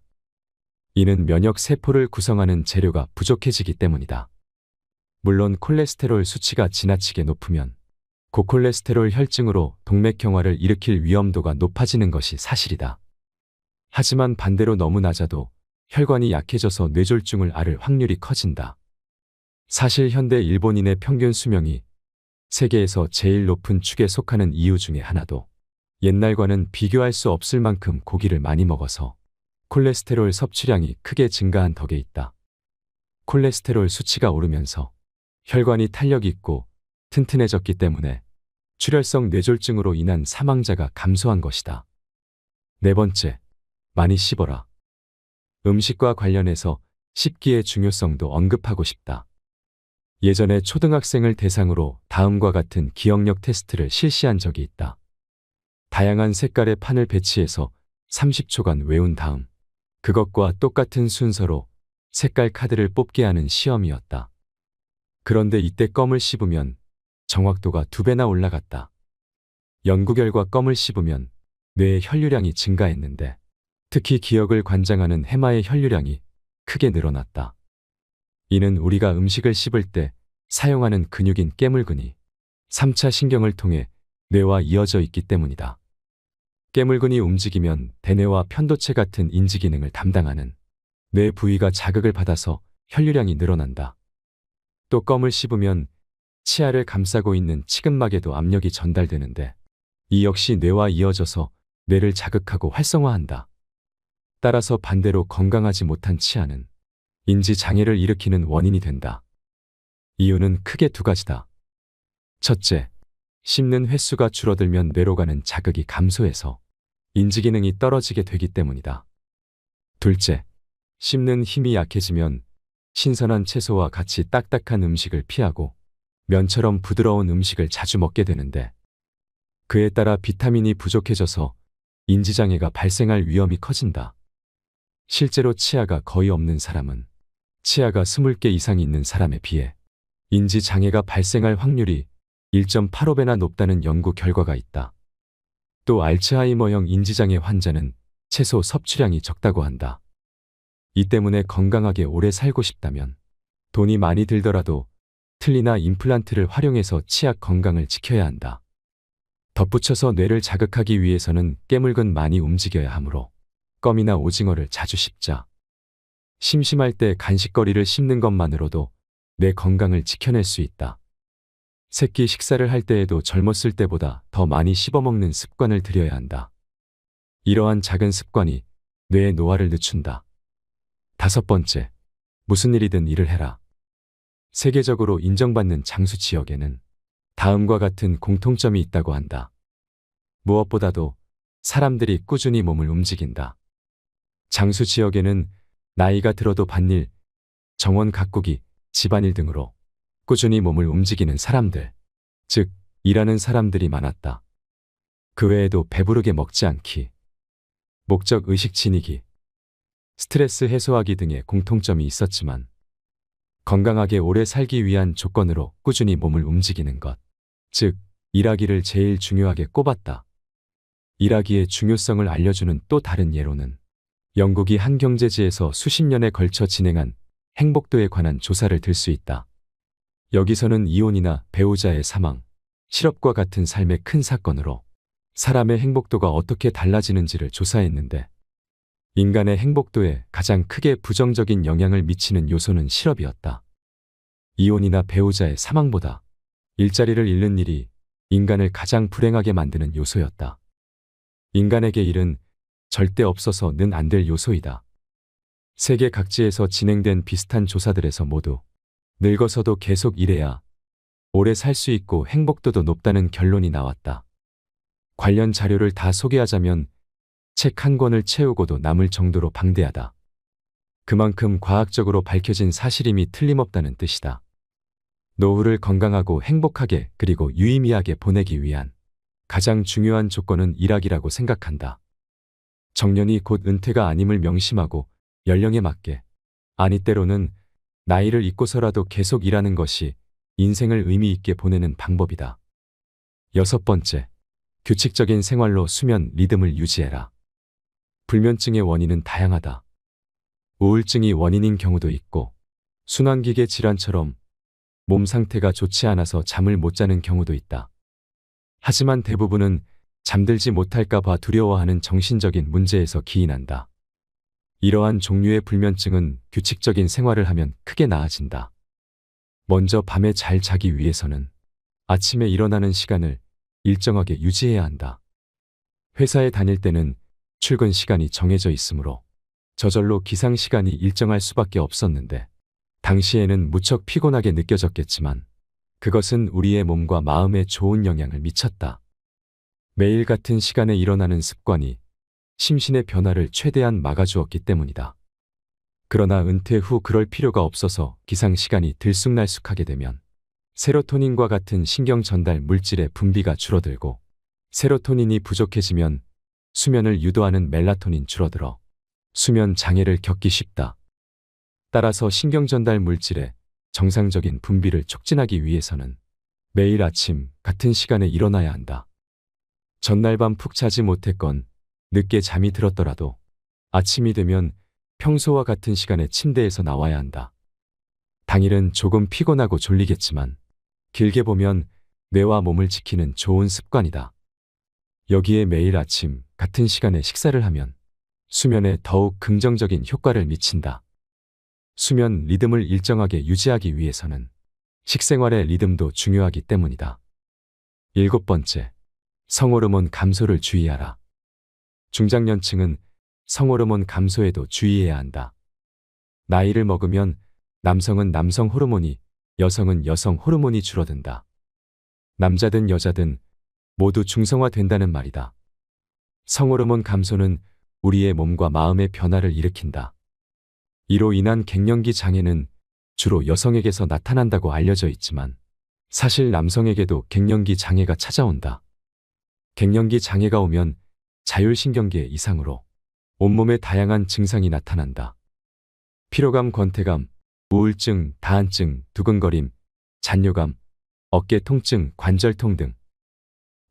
Speaker 2: 이는 면역 세포를 구성하는 재료가 부족해지기 때문이다. 물론 콜레스테롤 수치가 지나치게 높으면 고콜레스테롤 혈증으로 동맥경화를 일으킬 위험도가 높아지는 것이 사실이다. 하지만 반대로 너무 낮아도 혈관이 약해져서 뇌졸중을 앓을 확률이 커진다. 사실 현대 일본인의 평균 수명이 세계에서 제일 높은 축에 속하는 이유 중에 하나도 옛날과는 비교할 수 없을 만큼 고기를 많이 먹어서 콜레스테롤 섭취량이 크게 증가한 덕에 있다. 콜레스테롤 수치가 오르면서 혈관이 탄력 있고 튼튼해졌기 때문에 출혈성 뇌졸중으로 인한 사망자가 감소한 것이다. 네 번째, 많이 씹어라. 음식과 관련해서 씹기의 중요성도 언급하고 싶다. 예전에 초등학생을 대상으로 다음과 같은 기억력 테스트를 실시한 적이 있다. 다양한 색깔의 판을 배치해서 30초간 외운 다음 그것과 똑같은 순서로 색깔 카드를 뽑게 하는 시험이었다. 그런데 이때 껌을 씹으면 정확도가 2배나 올라갔다. 연구 결과 껌을 씹으면 뇌의 혈류량이 증가했는데 특히 기억을 관장하는 해마의 혈류량이 크게 늘어났다. 이는 우리가 음식을 씹을 때 사용하는 근육인 깨물근이 3차 신경을 통해 뇌와 이어져 있기 때문이다. 깨물근이 움직이면 대뇌와 편도체 같은 인지 기능을 담당하는 뇌 부위가 자극을 받아서 혈류량이 늘어난다. 또 껌을 씹으면 치아를 감싸고 있는 치근막에도 압력이 전달되는데 이 역시 뇌와 이어져서 뇌를 자극하고 활성화한다. 따라서 반대로 건강하지 못한 치아는 인지 장애를 일으키는 원인이 된다. 이유는 크게 2가지다. 첫째, 씹는 횟수가 줄어들면 뇌로 가는 자극이 감소해서 인지 기능이 떨어지게 되기 때문이다. 둘째, 씹는 힘이 약해지면 신선한 채소와 같이 딱딱한 음식을 피하고 면처럼 부드러운 음식을 자주 먹게 되는데 그에 따라 비타민이 부족해져서 인지장애가 발생할 위험이 커진다. 실제로 치아가 거의 없는 사람은 치아가 20개 이상 있는 사람에 비해 인지장애가 발생할 확률이 1.85배나 높다는 연구 결과가 있다. 또 알츠하이머형 인지장애 환자는 채소 섭취량이 적다고 한다. 이 때문에 건강하게 오래 살고 싶다면 돈이 많이 들더라도 틀니나 임플란트를 활용해서 치아 건강을 지켜야 한다. 덧붙여서 뇌를 자극하기 위해서는 깨물근 많이 움직여야 하므로 껌이나 오징어를 자주 씹자. 심심할 때 간식거리를 씹는 것만으로도 뇌 건강을 지켜낼 수 있다. 새끼 식사를 할 때에도 젊었을 때보다 더 많이 씹어먹는 습관을 들여야 한다. 이러한 작은 습관이 뇌의 노화를 늦춘다. 5번째, 무슨 일이든 일을 해라. 세계적으로 인정받는 장수 지역에는 다음과 같은 공통점이 있다고 한다. 무엇보다도 사람들이 꾸준히 몸을 움직인다. 장수 지역에는 나이가 들어도 밭일, 정원 가꾸기, 집안일 등으로 꾸준히 몸을 움직이는 사람들, 즉 일하는 사람들이 많았다. 그 외에도 배부르게 먹지 않기, 목적 의식 지니기, 스트레스 해소하기 등의 공통점이 있었지만 건강하게 오래 살기 위한 조건으로 꾸준히 몸을 움직이는 것, 즉 일하기를 제일 중요하게 꼽았다. 일하기의 중요성을 알려주는 또 다른 예로는 영국이 한 경제지에서 수십 년에 걸쳐 진행한 행복도에 관한 조사를 들 수 있다. 여기서는 이혼이나 배우자의 사망, 실업과 같은 삶의 큰 사건으로 사람의 행복도가 어떻게 달라지는지를 조사했는데 인간의 행복도에 가장 크게 부정적인 영향을 미치는 요소는 실업이었다. 이혼이나 배우자의 사망보다 일자리를 잃는 일이 인간을 가장 불행하게 만드는 요소였다. 인간에게 일은 절대 없어서 는 안 될 요소이다. 세계 각지에서 진행된 비슷한 조사들에서 모두 늙어서도 계속 일해야 오래 살 수 있고 행복도도 높다는 결론이 나왔다. 관련 자료를 다 소개하자면 책 한 권을 채우고도 남을 정도로 방대하다. 그만큼 과학적으로 밝혀진 사실임이 틀림없다는 뜻이다. 노후를 건강하고 행복하게 그리고 유의미하게 보내기 위한 가장 중요한 조건은 일하기라고 생각한다. 정년이 곧 은퇴가 아님을 명심하고 연령에 맞게, 아니 때로는 나이를 잊고서라도 계속 일하는 것이 인생을 의미 있게 보내는 방법이다. 6번째, 규칙적인 생활로 수면 리듬을 유지해라. 불면증의 원인은 다양하다. 우울증이 원인인 경우도 있고 순환기계 질환처럼 몸 상태가 좋지 않아서 잠을 못 자는 경우도 있다. 하지만 대부분은 잠들지 못할까 봐 두려워하는 정신적인 문제에서 기인한다. 이러한 종류의 불면증은 규칙적인 생활을 하면 크게 나아진다. 먼저 밤에 잘 자기 위해서는 아침에 일어나는 시간을 일정하게 유지해야 한다. 회사에 다닐 때는 출근 시간이 정해져 있으므로 저절로 기상 시간이 일정할 수밖에 없었는데 당시에는 무척 피곤하게 느껴졌겠지만 그것은 우리의 몸과 마음에 좋은 영향을 미쳤다. 매일 같은 시간에 일어나는 습관이 심신의 변화를 최대한 막아주었기 때문이다. 그러나 은퇴 후 그럴 필요가 없어서 기상 시간이 들쑥날쑥하게 되면 세로토닌과 같은 신경 전달 물질의 분비가 줄어들고 세로토닌이 부족해지면 수면을 유도하는 멜라토닌 줄어들어 수면 장애를 겪기 쉽다. 따라서 신경 전달 물질의 정상적인 분비를 촉진하기 위해서는 매일 아침 같은 시간에 일어나야 한다. 전날 밤 푹 자지 못했건 늦게 잠이 들었더라도 아침이 되면 평소와 같은 시간에 침대에서 나와야 한다. 당일은 조금 피곤하고 졸리겠지만 길게 보면 뇌와 몸을 지키는 좋은 습관이다. 여기에 매일 아침 같은 시간에 식사를 하면 수면에 더욱 긍정적인 효과를 미친다. 수면 리듬을 일정하게 유지하기 위해서는 식생활의 리듬도 중요하기 때문이다. 7번째, 성호르몬 감소를 주의하라. 중장년층은 성호르몬 감소에도 주의해야 한다. 나이를 먹으면 남성은 남성 호르몬이, 여성은 여성 호르몬이 줄어든다. 남자든 여자든 모두 중성화된다는 말이다. 성호르몬 감소는 우리의 몸과 마음의 변화를 일으킨다. 이로 인한 갱년기 장애는 주로 여성에게서 나타난다고 알려져 있지만 사실 남성에게도 갱년기 장애가 찾아온다. 갱년기 장애가 오면 자율신경계 이상으로 온몸에 다양한 증상이 나타난다. 피로감, 권태감, 우울증, 다한증, 두근거림, 잔뇨감, 어깨 통증, 관절통 등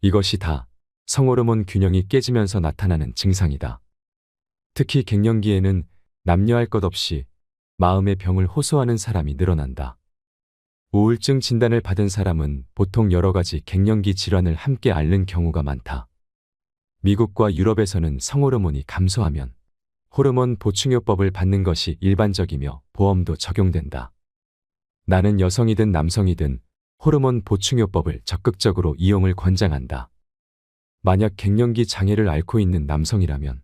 Speaker 2: 이것이 다 성호르몬 균형이 깨지면서 나타나는 증상이다. 특히 갱년기에는 남녀할 것 없이 마음의 병을 호소하는 사람이 늘어난다. 우울증 진단을 받은 사람은 보통 여러 가지 갱년기 질환을 함께 앓는 경우가 많다. 미국과 유럽에서는 성호르몬이 감소하면 호르몬 보충요법을 받는 것이 일반적이며 보험도 적용된다. 나는 여성이든 남성이든 호르몬 보충요법을 적극적으로 이용을 권장한다. 만약 갱년기 장애를 앓고 있는 남성이라면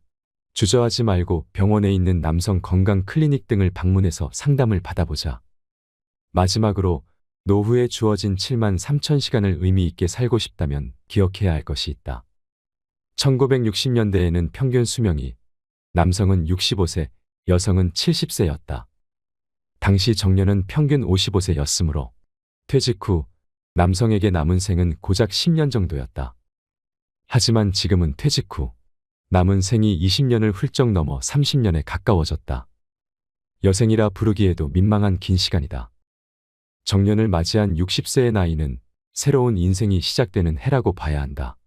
Speaker 2: 주저하지 말고 병원에 있는 남성 건강 클리닉 등을 방문해서 상담을 받아보자. 마지막으로 노후에 주어진 7만 3천 시간을 의미 있게 살고 싶다면 기억해야 할 것이 있다. 1960년대에는 평균 수명이 남성은 65세, 여성은 70세였다. 당시 정년은 평균 55세였으므로 퇴직 후 남성에게 남은 생은 고작 10년 정도였다. 하지만 지금은 퇴직 후 남은 생이 20년을 훌쩍 넘어 30년에 가까워졌다. 여생이라 부르기에도 민망한 긴 시간이다. 정년을 맞이한 60세의 나이는 새로운 인생이 시작되는 해라고 봐야 한다.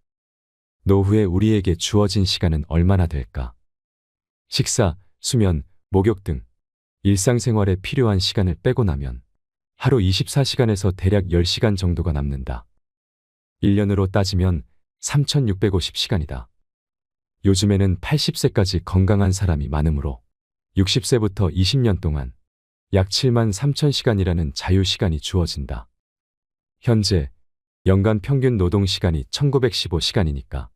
Speaker 2: 노후에 우리에게 주어진 시간은 얼마나 될까? 식사, 수면, 목욕 등 일상생활에 필요한 시간을 빼고 나면 하루 24시간에서 대략 10시간 정도가 남는다. 1년으로 따지면 3,650시간이다. 요즘에는 80세까지 건강한 사람이 많으므로 60세부터 20년 동안 약 7만 3천 시간이라는 자유시간이 주어진다. 현재 연간 평균 노동시간이 1915시간이니까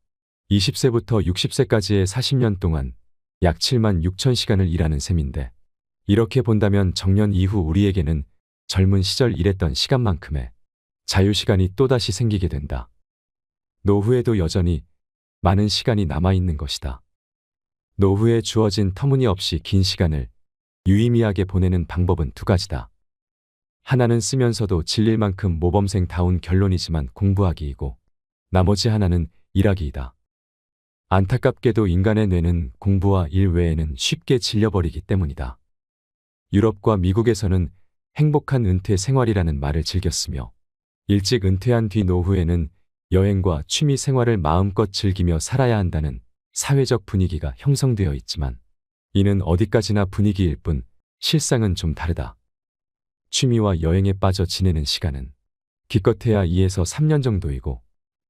Speaker 2: 20세부터 60세까지의 40년 동안 약 7만 6천 시간을 일하는 셈인데, 이렇게 본다면 정년 이후 우리에게는 젊은 시절 일했던 시간만큼의 자유시간이 또다시 생기게 된다. 노후에도 여전히 많은 시간이 남아있는 것이다. 노후에 주어진 터무니없이 긴 시간을 유의미하게 보내는 방법은 두 가지다. 하나는 쓰면서도 질릴 만큼 모범생다운 결론이지만 공부하기이고, 나머지 하나는 일하기이다. 안타깝게도 인간의 뇌는 공부와 일 외에는 쉽게 질려버리기 때문이다. 유럽과 미국에서는 행복한 은퇴 생활이라는 말을 즐겼으며, 일찍 은퇴한 뒤 노후에는 여행과 취미 생활을 마음껏 즐기며 살아야 한다는 사회적 분위기가 형성되어 있지만, 이는 어디까지나 분위기일 뿐 실상은 좀 다르다. 취미와 여행에 빠져 지내는 시간은 기껏해야 2에서 3년 정도이고,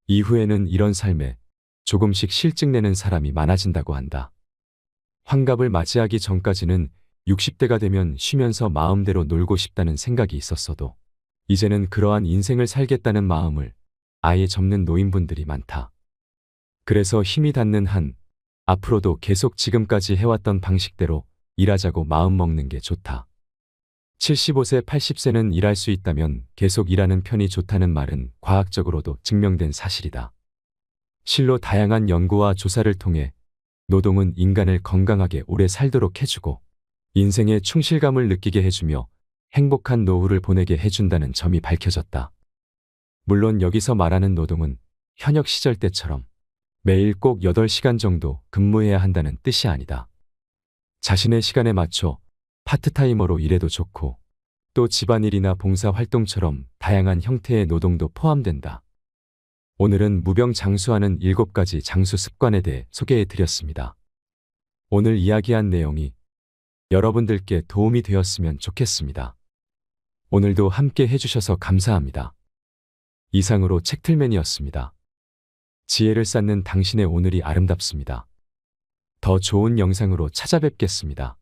Speaker 2: 이후에는 이런 삶에 조금씩 실증내는 사람이 많아진다고 한다. 환갑을 맞이하기 전까지는 60대가 되면 쉬면서 마음대로 놀고 싶다는 생각이 있었어도, 이제는 그러한 인생을 살겠다는 마음을 아예 접는 노인분들이 많다. 그래서 힘이 닿는 한 앞으로도 계속 지금까지 해왔던 방식대로 일하자고 마음먹는 게 좋다. 75세, 80세는 일할 수 있다면 계속 일하는 편이 좋다는 말은 과학적으로도 증명된 사실이다. 실로 다양한 연구와 조사를 통해 노동은 인간을 건강하게 오래 살도록 해주고 인생의 충실감을 느끼게 해주며 행복한 노후를 보내게 해준다는 점이 밝혀졌다. 물론 여기서 말하는 노동은 현역 시절 때처럼 매일 꼭 8시간 정도 근무해야 한다는 뜻이 아니다. 자신의 시간에 맞춰 파트타이머로 일해도 좋고, 또 집안일이나 봉사활동처럼 다양한 형태의 노동도 포함된다. 오늘은 무병장수하는 7가지 장수 습관에 대해 소개해 드렸습니다. 오늘 이야기한 내용이 여러분들께 도움이 되었으면 좋겠습니다. 오늘도 함께 해주셔서 감사합니다. 이상으로 책틀맨이었습니다. 지혜를 쌓는 당신의 오늘이 아름답습니다. 더 좋은 영상으로 찾아뵙겠습니다.